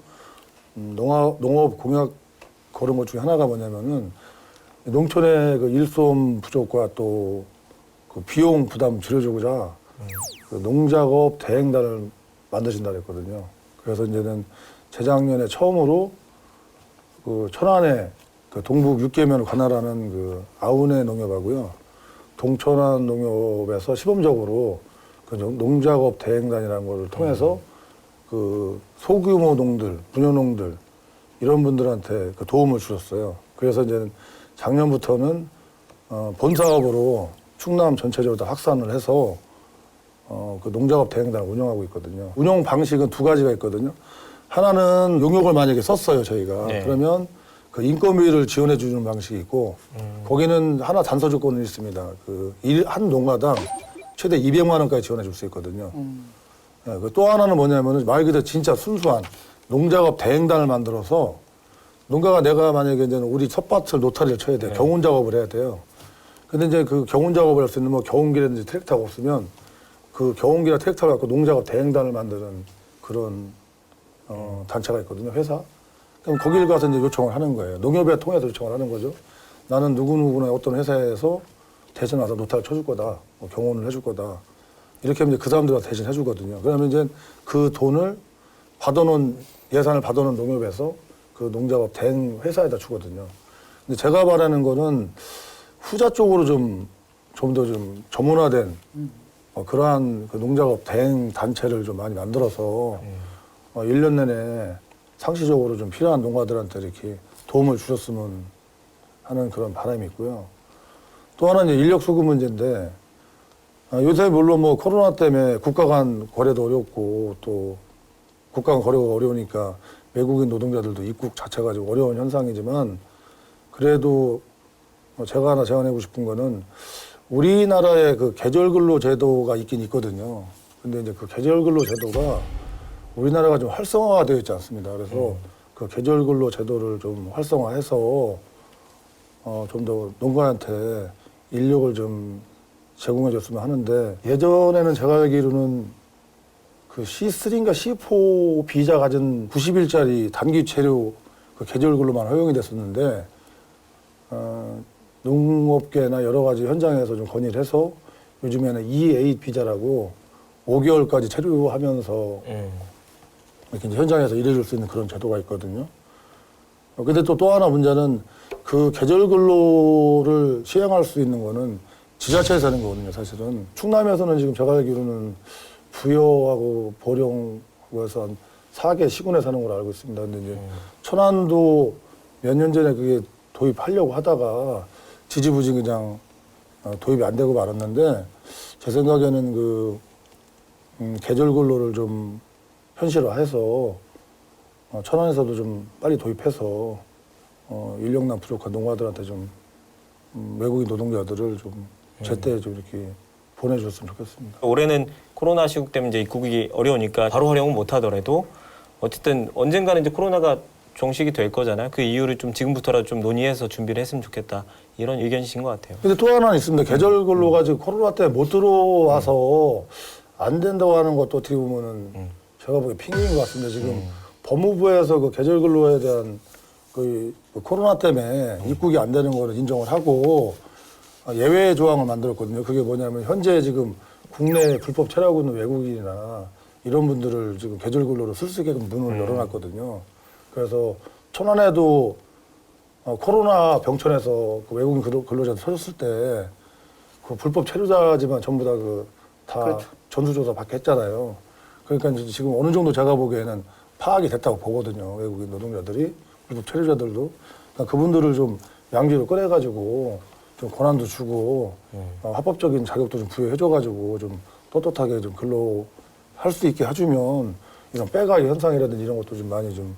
농업 공약 걸은 것 중에 하나가 뭐냐면은 농촌의 그 일손 부족과 또 그 비용 부담 줄여주고자 그 농작업 대행단을 만드신다 그랬거든요. 그래서 이제는 재작년에 처음으로 그 천안에 그 동북 6개면을 관할하는 그 아우네 농협하고요. 동천안 농협에서 시범적으로 그 농작업 대행단이라는 거를 통해서 그 소규모 농들, 분여농들 이런 분들한테 그 도움을 주셨어요. 그래서 이제 작년부터는 본사업으로 충남 전체적으로 다 확산을 해서 그 농작업 대행단을 운영하고 있거든요. 운영 방식은 2가지가 있거든요. 하나는 용역을 만약에 썼어요, 저희가. 그러면 그 인건비를 지원해 주는 방식이 있고, 거기는 하나 단서 조건이 있습니다. 한 농가당 최대 200만 원까지 지원해 줄 수 있거든요. 또 하나는 뭐냐면은 말 그대로 진짜 순수한 농작업 대행단을 만들어서 농가가 내가 만약에 이제 우리 텃밭을 노타리를 쳐야 돼요. 경운 작업을 해야 돼요. 근데 이제 그 경운 작업을 할 수 있는 뭐 경운기라든지 트랙터가 없으면 그 경운기나 트랙터를 갖고 농작업 대행단을 만드는 그런 단체가 있거든요, 회사. 그럼 거기를 가서 이제 요청을 하는 거예요. 농협에 통해서 요청을 하는 거죠. 나는 누구누구나 어떤 회사에서 대신 와서 노타를 쳐줄 거다, 뭐 경호를 해줄 거다. 이렇게 하면 이제 그 사람들과 대신 해주거든요. 그러면 이제 그 돈을 예산을 받아놓은 농협에서 그 농작업 대행 회사에다 주거든요. 근데 제가 바라는 거는 후자 쪽으로 좀 더 좀 전문화된 그러한 그 농작업 대행 단체를 좀 많이 만들어서 1년 내내 상시적으로 좀 필요한 농가들한테 이렇게 도움을 주셨으면 하는 그런 바람이 있고요. 또 하나는 이제 인력 수급 문제인데 요새 물론 뭐 코로나 때문에 국가 간 거래도 어렵고 또 국가 간 거래가 어려우니까 외국인 노동자들도 입국 자체가 좀 어려운 현상이지만 그래도 제가 하나 제안하고 싶은 거는 우리나라의 그 계절근로 제도가 있긴 있거든요. 근데 이제 그 계절근로 제도가 우리나라가 좀 활성화가 되어 있지 않습니다. 그래서 그 계절근로 제도를 좀 활성화해서 좀 더 농가한테 인력을 좀 제공해 줬으면 하는데 예전에는 제가 알기로는 그 C3인가 C4 비자 가진 90일짜리 단기 체류 그 계절근로만 허용이 됐었는데 농업계나 여러 가지 현장에서 좀 건의를 해서 요즘에는 E8 비자라고 5개월까지 체류하면서 이렇게 이제 현장에서 일해줄 수 있는 그런 제도가 있거든요. 근데 또 하나 문제는 그 계절 근로를 시행할 수 있는 거는 지자체에서 하는 거거든요, 사실은. 충남에서는 지금 제가 알기로는 부여하고 보령하고 해서 한 4개 시군에 사는 걸로 알고 있습니다. 근데 이제 천안도 몇 년 전에 그게 도입하려고 하다가 지지부진 그냥 도입이 안 되고 말았는데 제 생각에는 그 계절 근로를 좀 현실화해서 천안에서도 좀 빨리 도입해서 인력난 부족한 농가들한테 좀 외국인 노동자들을 좀 제때 좀 이렇게 보내줬으면 좋겠습니다. 올해는 코로나 시국 때문에 이제 입국이 어려우니까 바로 활용은 못 하더라도 어쨌든 언젠가는 이제 코로나가 종식이 될 거잖아요. 그 이유를 좀 지금부터라도 좀 논의해서 준비를 했으면 좋겠다. 이런 의견이신 것 같아요. 근데 또 하나는 있습니다. 계절 근로가 지금 코로나 때문에 못 들어와서 안 된다고 하는 것도 어떻게 보면은 제가 보기에 핑계인 것 같습니다. 지금 법무부에서 그 계절 근로에 대한 그 코로나 때문에 입국이 안 되는 거를 인정을 하고 예외 조항을 만들었거든요. 그게 뭐냐면 현재 지금 국내에 불법 체류하고 있는 외국인이나 이런 분들을 지금 계절 근로로 쓸 수 있게끔 문을 열어놨거든요. 그래서 천안에도 코로나 병천에서 그 외국인 근로자들 서줬을 때 그 불법 체류자지만 전부 다 그렇죠. 전수조사 받게 했잖아요. 그러니까 이제 지금 어느 정도 제가 보기에는 파악이 됐다고 보거든요. 외국인 노동자들이 불법 체류자들도 그러니까 그분들을 좀 양지로 꺼내가지고 좀 권한도 주고 합법적인 자격도 좀 부여해줘가지고 좀 떳떳하게 좀 근로할 수 있게 해주면 이런 빼가기 현상이라든지 이런 것도 좀 많이 좀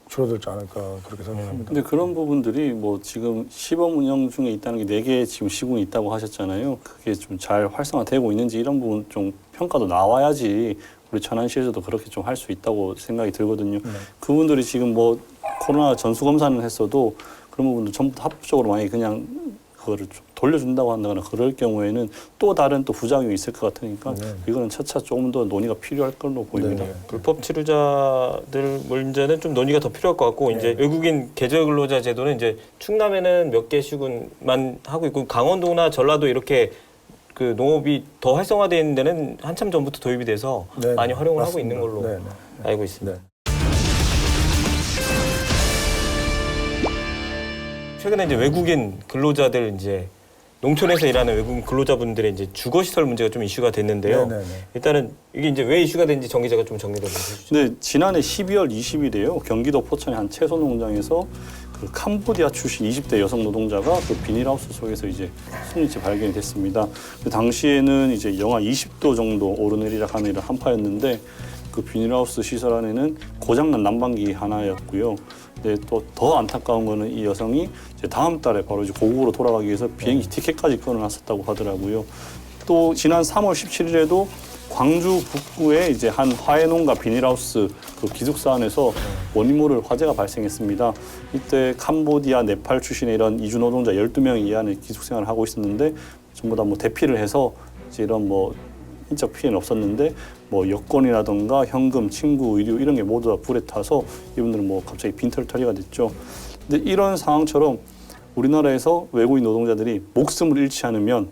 줄어들지 않을까 그렇게 생각합니다. 근데 그런 부분들이 뭐 지금 시범 운영 중에 있다는 게 4개 지금 시군이 있다고 하셨잖아요. 그게 좀 잘 활성화되고 있는지 이런 부분 좀 평가도 나와야지 우리 천안시에서도 그렇게 좀 할 수 있다고 생각이 들거든요. 그분들이 지금 뭐 코로나 전수 검사는 했어도 그런 부분도 전부 다 합법적으로 만약에 그냥 그거를 좀 돌려준다고 한다거나 그럴 경우에는 또 다른 또 부작용이 있을 것 같으니까 이거는 차차 조금 더 논의가 필요할 걸로 보입니다. 네. 불법 체류자들 문제는 좀 논의가 더 필요할 것 같고 이제 외국인 계절 근로자 제도는 이제 충남에는 몇 개 시군만 하고 있고 강원도나 전라도 이렇게 그 농업이 더 활성화되어 있는 데는 한참 전부터 도입이 돼서 네, 많이 활용을 맞습니다. 하고 있는 걸로 네, 네. 알고 있습니다. 네. 최근에 이제 외국인 근로자들 이제 농촌에서 일하는 외국인 근로자분들의 이제 주거 시설 문제가 좀 이슈가 됐는데요. 네, 네, 네. 일단은 이게 이제 왜 이슈가 됐는지 정기자가 좀 정리를 좀 해주시죠. 네, 지난해 12월 20일에요. 경기도 포천의 한 채소 농장에서 그 캄보디아 출신 20대 여성 노동자가 그 비닐하우스 속에서 이제 숨진채 발견이 됐습니다. 그 당시에는 이제 영하 20도 정도 오르내리락 하는 이런 한파였는데 그 비닐하우스 시설 안에는 고장난 난방기 하나였고요. 네, 또 더 안타까운 거는 이 여성이 이제 다음 달에 바로 이제 고국으로 돌아가기 위해서 비행기 티켓까지 끊어놨었다고 하더라고요. 또 지난 3월 17일에도 광주 북구에 이제 한 화훼농가 비닐하우스 그 기숙사 안에서 원인 모를 화재가 발생했습니다. 이때 캄보디아, 네팔 출신의 이런 이주 노동자 12명이 이 안에 기숙생활을 하고 있었는데 전부 다 뭐 대피를 해서 이제 이런 뭐 인적 피해는 없었는데 뭐 여권이라던가 현금, 친구, 의류 이런 게 모두 다 불에 타서 이분들은 뭐 갑자기 빈털터리가 됐죠. 근데 이런 상황처럼 우리나라에서 외국인 노동자들이 목숨을 잃지 않으면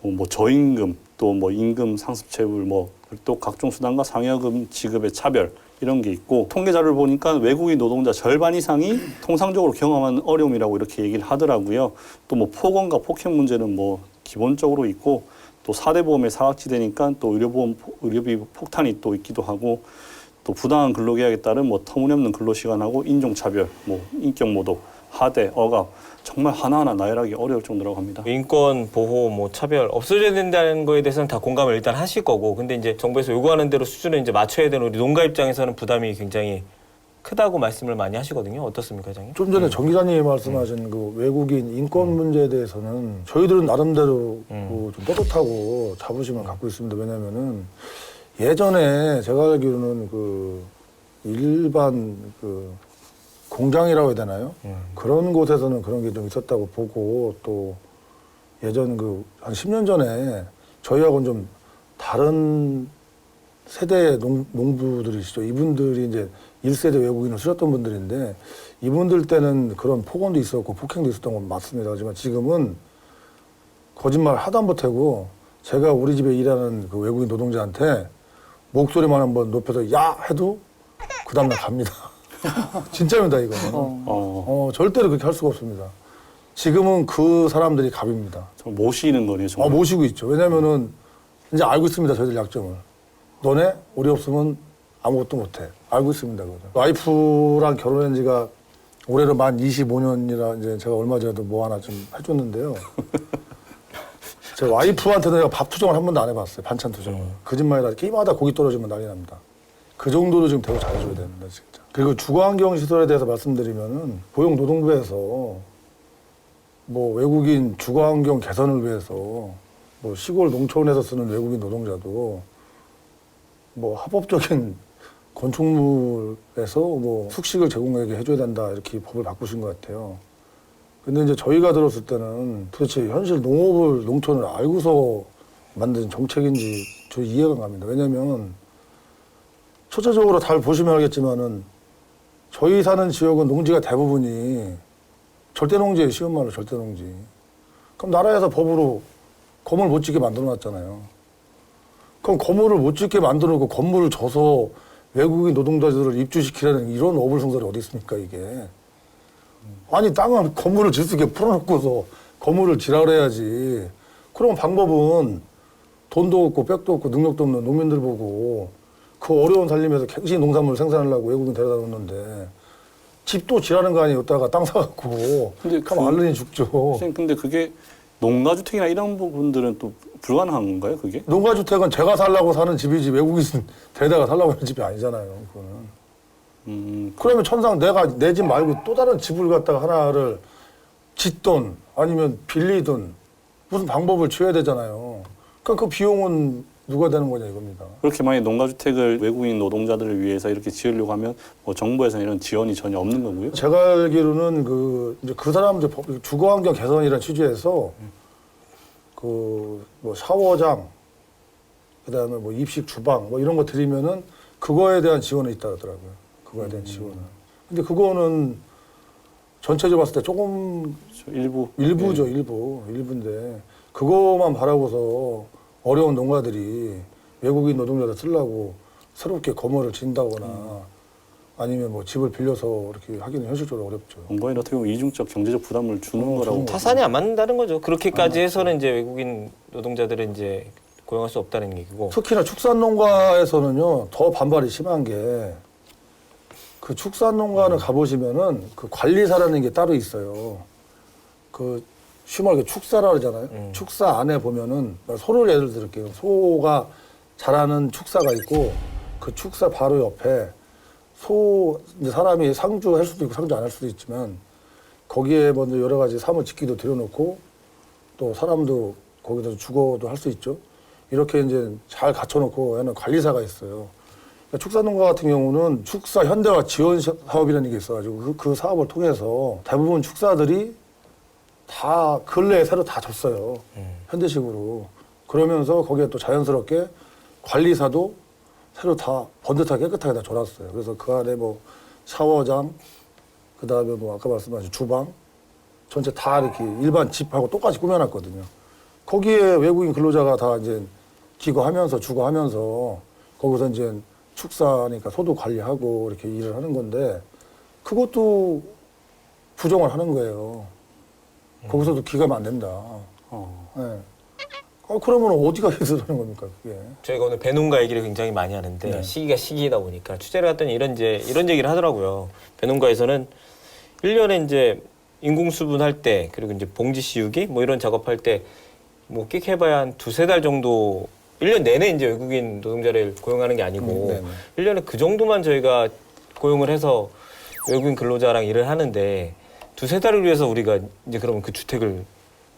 뭐 저임금 또 뭐 임금 상습체불 뭐 또 각종 수당과 상여금 지급의 차별 이런 게 있고 통계 자료를 보니까 외국인 노동자 절반 이상이 통상적으로 경험하는 어려움이라고 이렇게 얘기를 하더라고요. 또 뭐 폭언과 폭행 문제는 뭐 기본적으로 있고 또 4대 보험에 사각지대니까 또 의료비 폭탄이 또 있기도 하고 또 부당한 근로계약에 따른 뭐 터무니없는 근로시간하고 인종차별, 뭐 인격모독, 하대, 억압 정말 하나하나 나열하기 어려울 정도라고 합니다. 인권 보호, 뭐 차별 없어져야 된다는 거에 대해서는 다 공감을 일단 하실 거고, 근데 이제 정부에서 요구하는 대로 수준을 이제 맞춰야 되는 우리 농가 입장에서는 부담이 굉장히 크다고 말씀을 많이 하시거든요. 어떻습니까, 회장님? 좀 전에 정 기자님이 말씀하신 그 외국인 인권 문제에 대해서는 저희들은 나름대로 좀 떳떳하고 자부심을 갖고 있습니다. 왜냐면은 예전에 제가 알기로는 그 일반 그 공장이라고 해야 되나요? 그런 곳에서는 그런 게 좀 있었다고 보고 또 예전 그 한 10년 전에 저희하고는 좀 다른 세대의 농부들이시죠. 이분들이 이제 1세대 외국인을 쓰셨던 분들인데 이분들 때는 그런 폭언도 있었고 폭행도 있었던 건 맞습니다. 하지만 지금은 거짓말 하도 안 보태고 제가 우리 집에 일하는 그 외국인 노동자한테 목소리만 한번 높여서 야 해도 그 다음날 갑니다. 진짜입니다 이거는. 절대로 그렇게 할 수가 없습니다. 지금은 그 사람들이 갑입니다. 모시는 거네요, 정말. 모시고 있죠. 왜냐면은 이제 알고 있습니다. 저희들 약점을. 너네 우리 없으면 아무것도 못해. 알고 있습니다. 그거는. 와이프랑 결혼한 지가 올해로 만 25년이라 이제 제가 얼마 전에도 뭐 하나 좀 해줬는데요. 제 와이프한테는 내가 밥 투정을 한 번도 안 해봤어요. 반찬 투정을. 거짓말이다. 끼마다 고기 떨어지면 난리 납니다. 그 정도로 지금 대우 잘해줘야 됩니다, 진짜. 그리고 주거환경시설에 대해서 말씀드리면은 고용노동부에서 뭐 외국인 주거환경 개선을 위해서 뭐 시골 농촌에서 쓰는 외국인 노동자도 뭐 합법적인 건축물에서 뭐 숙식을 제공하게 해줘야 된다 이렇게 법을 바꾸신 것 같아요. 근데 이제 저희가 들었을 때는 도대체 현실 농업을 농촌을 알고서 만든 정책인지 저 이해가 안 갑니다. 왜냐면 초차적으로 잘 보시면 알겠지만은 저희 사는 지역은 농지가 대부분이 절대농지예요. 쉬운 말로 절대농지. 그럼 나라에서 법으로 건물 못 짓게 만들어놨잖아요. 그럼 건물을 못 짓게 만들어놓고 건물을 져서 외국인 노동자들을 입주시키라는 이런 어불성설이 어디 있습니까 이게. 아니 땅은 건물을 질 수 있게 풀어놓고서 건물을 지라 해야지. 그럼 방법은 돈도 없고 백도 없고 능력도 없는 농민들 보고 그 어려운 살림에서 갱신히 농산물 생산하려고 외국인 데려다 놓는데 집도 지라는 거 아니에요. 여기다가 땅 사갖고 근데 그럼 알른이 죽죠. 선생님, 근데 그게 농가주택이나 이런 부분들은 또 불가능한 건가요, 그게? 농가주택은 제가 살라고 사는 집이지 외국인 데려다가 살라고 하는 집이 아니잖아요. 그거는. 그러면 천상 내가 내 집 말고 또 다른 집을 갖다가 하나를 짓든 아니면 빌리든 무슨 방법을 취해야 되잖아요. 그러니까 그 비용은 누가 되는 거냐 이겁니다. 그렇게 만약에 농가주택을 외국인 노동자들을 위해서 이렇게 지으려고 하면 뭐 정부에서는 이런 지원이 전혀 없는 거고요? 제가 알기로는 이제 그 사람들 주거환경 개선이라는 취지에서 그 뭐 샤워장 그다음에 뭐 입식 주방 뭐 이런 거 드리면은 그거에 대한 지원이 있다 하더라고요. 그거에 대한 지원은. 근데 그거는 전체적으로 봤을 때 조금 일부죠. 네. 일부인데 그거만 바라고서 어려운 농가들이 외국인 노동자들 쓰려고 새롭게 건물을 짓는다거나 아니면 뭐 집을 빌려서 이렇게 하기는 현실적으로 어렵죠. 농가인 어떻게 보면 이중적 경제적 부담을 주는 거라고. 타산이 안 맞는다는 거죠. 그렇게까지 해서는 이제 외국인 노동자들은 이제 고용할 수 없다는 얘기고. 특히나 축산농가에서는요 더 반발이 심한 게 그 축산농가는 가보시면은 그 관리사라는 게 따로 있어요. 그 쉬운 말로 축사라 그러잖아요. 축사 안에 보면은 소를 예를 들을게요. 소가 자라는 축사가 있고 그 축사 바로 옆에 소 이제 사람이 상주할 수도 있고 상주 안 할 수도 있지만 거기에 먼저 여러 가지 사물 짓기도 들여놓고 또 사람도 거기서 주거도 할 수 있죠. 이렇게 이제 잘 갖춰놓고 하는 관리사가 있어요. 그러니까 축산농가 같은 경우는 축사 현대화 지원 사업이라는 게 있어가지고 그 사업을 통해서 대부분 축사들이 다 근래에 새로 다 졌어요. 현대식으로. 그러면서 거기에 또 자연스럽게 관리사도 새로 다 번듯하게 깨끗하게 다 줘놨어요. 그래서 그 안에 뭐 샤워장, 그 다음에 뭐 아까 말씀하신 주방, 전체 다 이렇게 일반 집하고 똑같이 꾸며놨거든요. 거기에 외국인 근로자가 다 이제 기거하면서 주거하면서 거기서 이제 축사니까 소도 관리하고 이렇게 일을 하는 건데 그것도 부정을 하는 거예요. 거기서도 기가면 안 된다. 네. 그러면 어디가 해설하는 겁니까, 그게? 저희가 오늘 배농가 얘기를 굉장히 많이 하는데 네. 시기가 시기이다 보니까 취재를 했더니 이런 얘기를 하더라고요. 배농가에서는 1년에 이제 인공수분 할 때 그리고 이제 봉지 씌우기 뭐 이런 작업할 때 뭐 끽 해봐야 한 2-3달 정도 1년 내내 이제 외국인 노동자를 고용하는 게 아니고 1년에 그 정도만 저희가 고용을 해서 외국인 근로자랑 일을 하는데 2-3달을 위해서 우리가 이제 그러면 그 주택을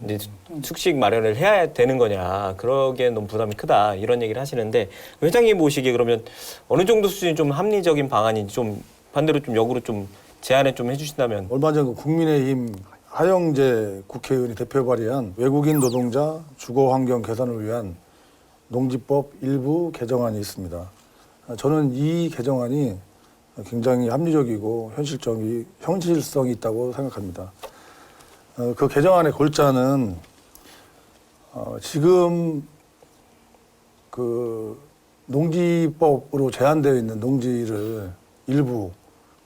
이제 숙식 마련을 해야 되는 거냐. 그러기엔 너무 부담이 크다. 이런 얘기를 하시는데 회장님 보시기에 그러면 어느 정도 수준이 좀 합리적인 방안인지 좀 반대로 좀 역으로 좀 제안을 좀 해주신다면. 얼마 전 국민의힘 하영재 국회의원이 대표 발의한 외국인 노동자 주거환경 개선을 위한 농지법 일부 개정안이 있습니다. 저는 이 개정안이 굉장히 합리적이고 현실성이 있다고 생각합니다. 그 개정안의 골자는 지금 그 농지법으로 제한되어 있는 농지를 일부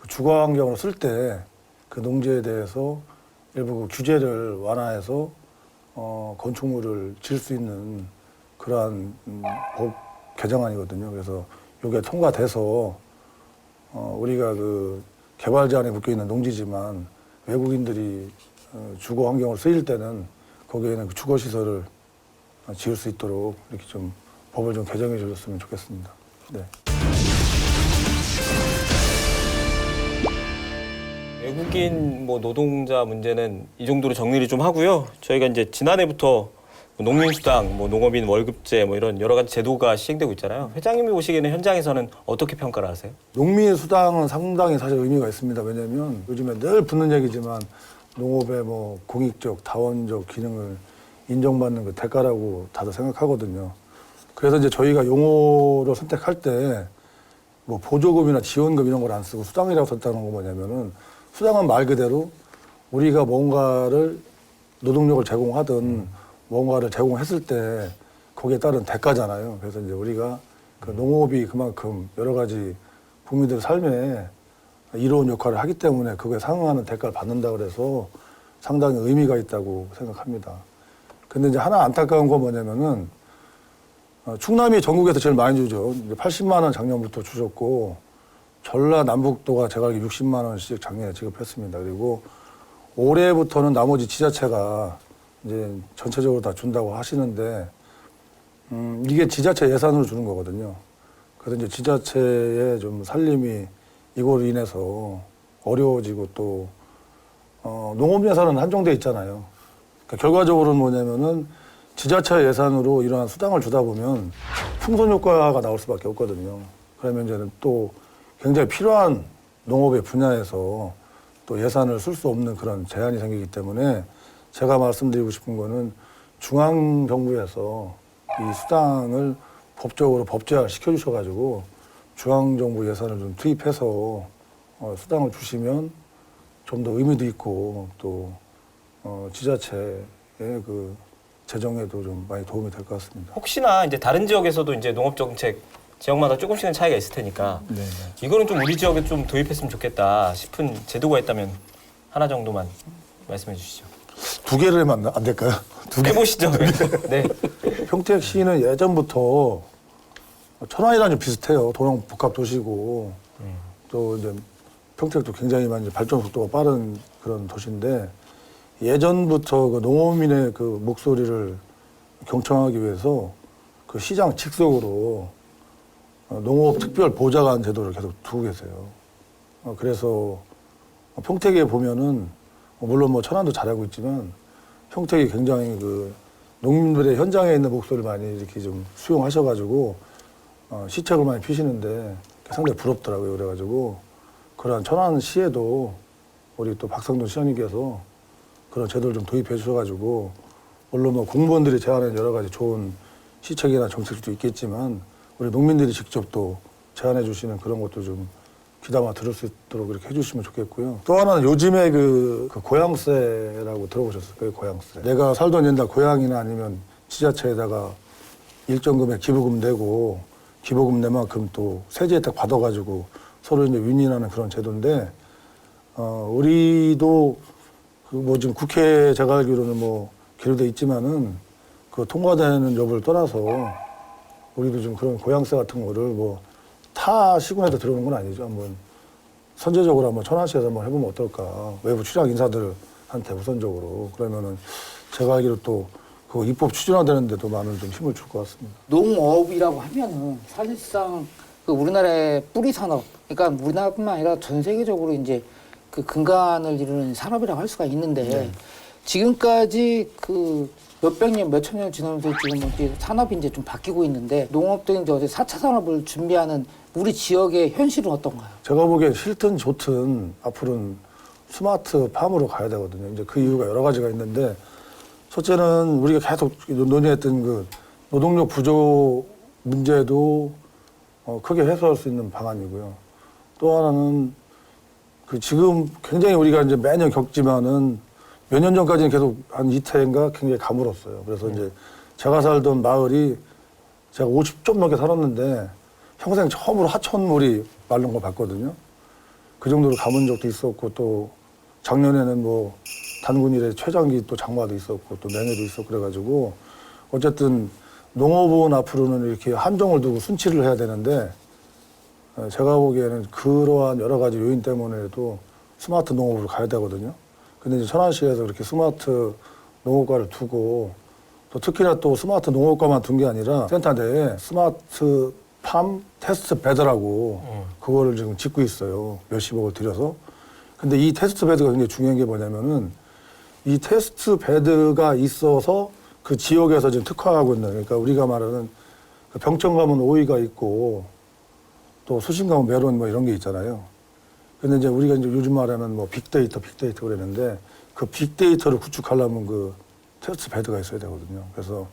주거환경으로 쓸 때 그 농지에 대해서 일부 그 규제를 완화해서 건축물을 지을 수 있는 그러한 법 개정안이거든요. 그래서 이게 통과돼서 우리가 그 개발 제한에 묶여 있는 농지지만 외국인들이 주거 환경을 쓰일 때는 거기에는 그 주거 시설을 지을 수 있도록 이렇게 좀 법을 좀 개정해 주셨으면 좋겠습니다. 네. 외국인 뭐 노동자 문제는 이 정도로 정리를 좀 하고요. 저희가 이제 지난해부터 뭐 농민수당, 뭐 농업인 월급제 뭐 이런 여러 가지 제도가 시행되고 있잖아요. 회장님이 보시기에는 현장에서는 어떻게 평가를 하세요? 농민 수당은 상당히 사실 의미가 있습니다. 왜냐하면 요즘에 늘 붙는 얘기지만 농업의 뭐 공익적, 다원적 기능을 인정받는 그 대가라고 다들 생각하거든요. 그래서 이제 저희가 용어로 선택할 때 뭐 보조금이나 지원금 이런 걸 안 쓰고 수당이라고 썼다는 건 뭐냐면은 수당은 말 그대로 우리가 뭔가를 노동력을 제공하든 뭔가를 제공했을 때 거기에 따른 대가잖아요. 그래서 이제 우리가 그 농업이 그만큼 여러 가지 국민들의 삶에 이로운 역할을 하기 때문에 그거에 상응하는 대가를 받는다 그래서 상당히 의미가 있다고 생각합니다. 근데 이제 하나 안타까운 건 뭐냐면은 충남이 전국에서 제일 많이 주죠. 이제 80만 원 작년부터 주셨고 전라남북도가 제가 알기로 60만 원씩 작년에 지급했습니다. 그리고 올해부터는 나머지 지자체가 이제 전체적으로 다 준다고 하시는데 이게 지자체 예산으로 주는 거거든요. 그래서 이제 지자체의 좀 살림이 이걸로 인해서 어려워지고 또 농업 예산은 한정돼 있잖아요. 그러니까 결과적으로는 뭐냐면은 지자체 예산으로 이러한 수당을 주다 보면 풍선 효과가 나올 수밖에 없거든요. 그러면 이제는 또 굉장히 필요한 농업의 분야에서 또 예산을 쓸 수 없는 그런 제한이 생기기 때문에 제가 말씀드리고 싶은 거는 중앙정부에서 이 수당을 법적으로 법제화 시켜주셔가지고 중앙정부 예산을 좀 투입해서 수당을 주시면 좀 더 의미도 있고 또 지자체의 그 재정에도 좀 많이 도움이 될 것 같습니다. 혹시나 이제 다른 지역에서도 이제 농업 정책 지역마다 조금씩은 차이가 있을 테니까 네. 이거는 좀 우리 지역에 좀 도입했으면 좋겠다 싶은 제도가 있다면 하나 정도만 말씀해 주시죠. 두 개를 하면 안 될까요? 두 개. 해보시죠. 네. 평택시는 예전부터 천안이랑 좀 비슷해요. 도농 복합 도시고 또 이제 평택도 굉장히 많이 발전 속도가 빠른 그런 도시인데 예전부터 그 농어민의 그 목소리를 경청하기 위해서 그 시장 직속으로 농업 특별 보좌관 제도를 계속 두고 계세요. 그래서 평택에 보면은 물론 뭐 천안도 잘하고 있지만 평택이 굉장히 그 농민들의 현장에 있는 목소리를 많이 이렇게 좀 수용하셔가지고 시책을 많이 피시는데 상당히 부럽더라고요. 그래가지고 그런 천안시에도 우리 또 박성돈 시장님께서 그런 제도를 좀 도입해 주셔가지고 물론 뭐 공무원들이 제안하는 여러 가지 좋은 시책이나 정책도 있겠지만 우리 농민들이 직접 또 제안해 주시는 그런 것도 좀 귀담아 들을 수 있도록 이렇게 해주시면 좋겠고요. 또 하나는 요즘에 그 고향세라고 들어보셨을 거예요, 고향세. 내가 살던 옛날 고향이나 아니면 지자체에다가 일정 금액 기부금 내고 기부금 내 만큼 또 세제 혜택 받아가지고 서로 이제 윈윈하는 그런 제도인데 우리도 그 뭐 지금 국회 제가 알기로는 뭐 계류돼 있지만은 그 통과되는 여부를 떠나서 우리도 좀 그런 고향세 같은 거를 뭐 타 시군에도 들어오는 건 아니죠. 한번 선제적으로 한번 천안시에서 한번 해보면 어떨까. 외부 출장 인사들한테 우선적으로. 그러면은 제가 알기로 또 그 입법 추진화되는데도 많은 좀 힘을 줄 것 같습니다. 농업이라고 하면은 사실상 그 우리나라의 뿌리 산업, 그러니까 우리나라뿐만 아니라 전 세계적으로 이제 그 근간을 이루는 산업이라고 할 수가 있는데 지금까지 그 몇백 년, 몇천 년 지나면서 지금 이제 산업이 이제 좀 바뀌고 있는데 농업도 이제 어제 4차 산업을 준비하는 우리 지역의 현실은 어떤가요? 제가 보기엔 싫든 좋든 앞으로는 스마트 팜으로 가야 되거든요. 이제 그 이유가 여러 가지가 있는데 첫째는 우리가 계속 논의했던 그 노동력 부족 문제도 크게 해소할 수 있는 방안이고요. 또 하나는 그 지금 굉장히 우리가 이제 매년 겪지만은 몇 년 전까지는 계속 한 이태인가 굉장히 가물었어요. 그래서 이제 제가 살던 마을이 제가 50 좀 넘게 살았는데 평생 처음으로 하천물이 마른 걸 봤거든요. 그 정도로 가문 적도 있었고 또 작년에는 뭐 단군일에 최장기 또 장마도 있었고 또 맹해도 있었고 그래가지고 어쨌든 농업은 앞으로는 이렇게 한정을 두고 순치를 해야 되는데 제가 보기에는 그러한 여러 가지 요인 때문에도 스마트 농업으로 가야 되거든요. 근데 이제 천안시에서 그렇게 스마트 농업과를 두고 또 특히나 또 스마트 농업과만 둔 게 아니라 센터 내에 스마트 팜 테스트 베드라고 그거를 지금 짓고 있어요. 몇십억을 들여서. 근데 이 테스트 베드가 굉장히 중요한 게 뭐냐면은 이 테스트 베드가 있어서 그 지역에서 지금 특화하고 있는, 그러니까 우리가 말하는 그 병점 가면 오이가 있고 또 수심 가면 메론 뭐 이런 게 있잖아요. 근데 이제 우리가 이제 요즘 말하는 뭐 빅데이터 그랬는데 그 빅데이터를 구축하려면 그 테스트 베드가 있어야 되거든요. 그래서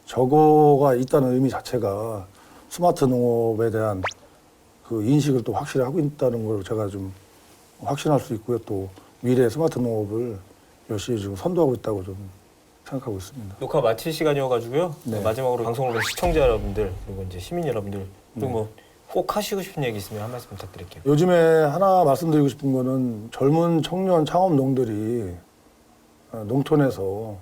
저거가 있다는 의미 자체가 스마트 농업에 대한 그 인식을 또 확실히 하고 있다는 걸 제가 좀 확신할 수 있고요. 또 미래 스마트 농업을 열심히 지금 선도하고 있다고 좀 생각하고 있습니다. 녹화 마칠 시간이어가지고요. 네. 마지막으로 방송을 보는 시청자 여러분들 그리고 이제 시민 여러분들 그리고 뭐 꼭 하시고 싶은 얘기 있으면 한 말씀 부탁드릴게요. 요즘에 하나 말씀드리고 싶은 거는 젊은 청년 창업농들이 농촌에서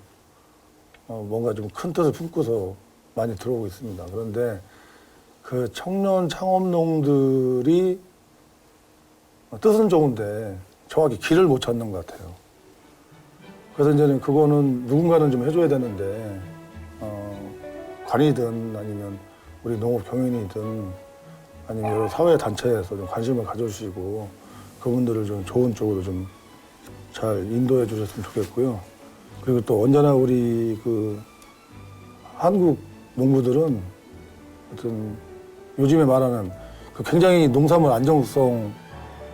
뭔가 좀 큰 뜻을 품고서 많이 들어오고 있습니다. 그런데 그 청년 창업농들이 뜻은 좋은데 정확히 길을 못 찾는 것 같아요. 그래서 이제는 그거는 누군가는 좀 해줘야 되는데 관이든 아니면 우리 농업 경영이든 아니면 여러 사회 단체에서 좀 관심을 가져주시고 그분들을 좀 좋은 쪽으로 좀 잘 인도해 주셨으면 좋겠고요. 그리고 또 언제나 우리 그 한국 농부들은 어떤 요즘에 말하는 그 굉장히 농산물 안정성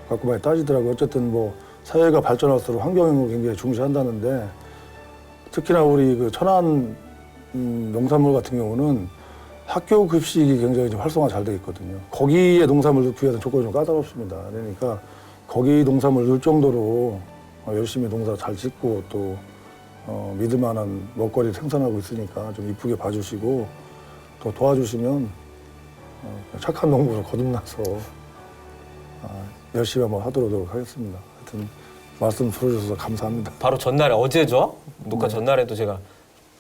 갖고 많이 따지더라고요. 어쨌든 뭐 사회가 발전할수록 환경을 굉장히 중시한다는데 특히나 우리 그 천안 농산물 같은 경우는 학교 급식이 굉장히 좀 활성화 잘 돼 있거든요. 거기에 농산물을 구하는 조건이 좀 까다롭습니다. 그러니까 거기 농산물 넣을 정도로 열심히 농사 잘 짓고 또 믿을 만한 먹거리 생산하고 있으니까 좀 이쁘게 봐주시고 또 도와주시면 착한 농부로 거듭나서 열심히 한번 하도록 하겠습니다. 하여튼 말씀 들어주셔서 감사합니다. 바로 전날에 어제죠? 녹화 전날에도 제가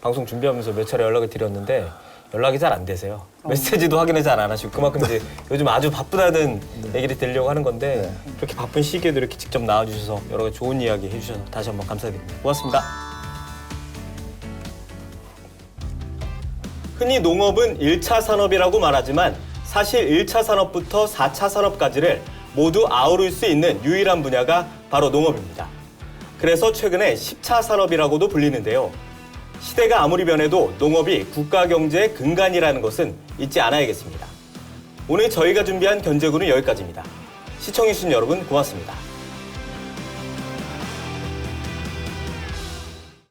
방송 준비하면서 몇 차례 연락을 드렸는데 연락이 잘 안 되세요. 메시지도 확인을 잘 안 하시고 그만큼 이제 요즘 아주 바쁘다는 얘기를 드리려고 하는 건데 그렇게 바쁜 시기에도 이렇게 직접 나와주셔서 여러 가지 좋은 이야기 해주셔서 다시 한번 감사드립니다. 고맙습니다. 흔히 농업은 1차 산업이라고 말하지만 사실 1차 산업부터 4차 산업까지를 모두 아우를 수 있는 유일한 분야가 바로 농업입니다. 그래서 최근에 10차 산업이라고도 불리는데요. 시대가 아무리 변해도 농업이 국가 경제의 근간이라는 것은 잊지 않아야겠습니다. 오늘 저희가 준비한 견제구는 여기까지입니다. 시청해주신 여러분 고맙습니다.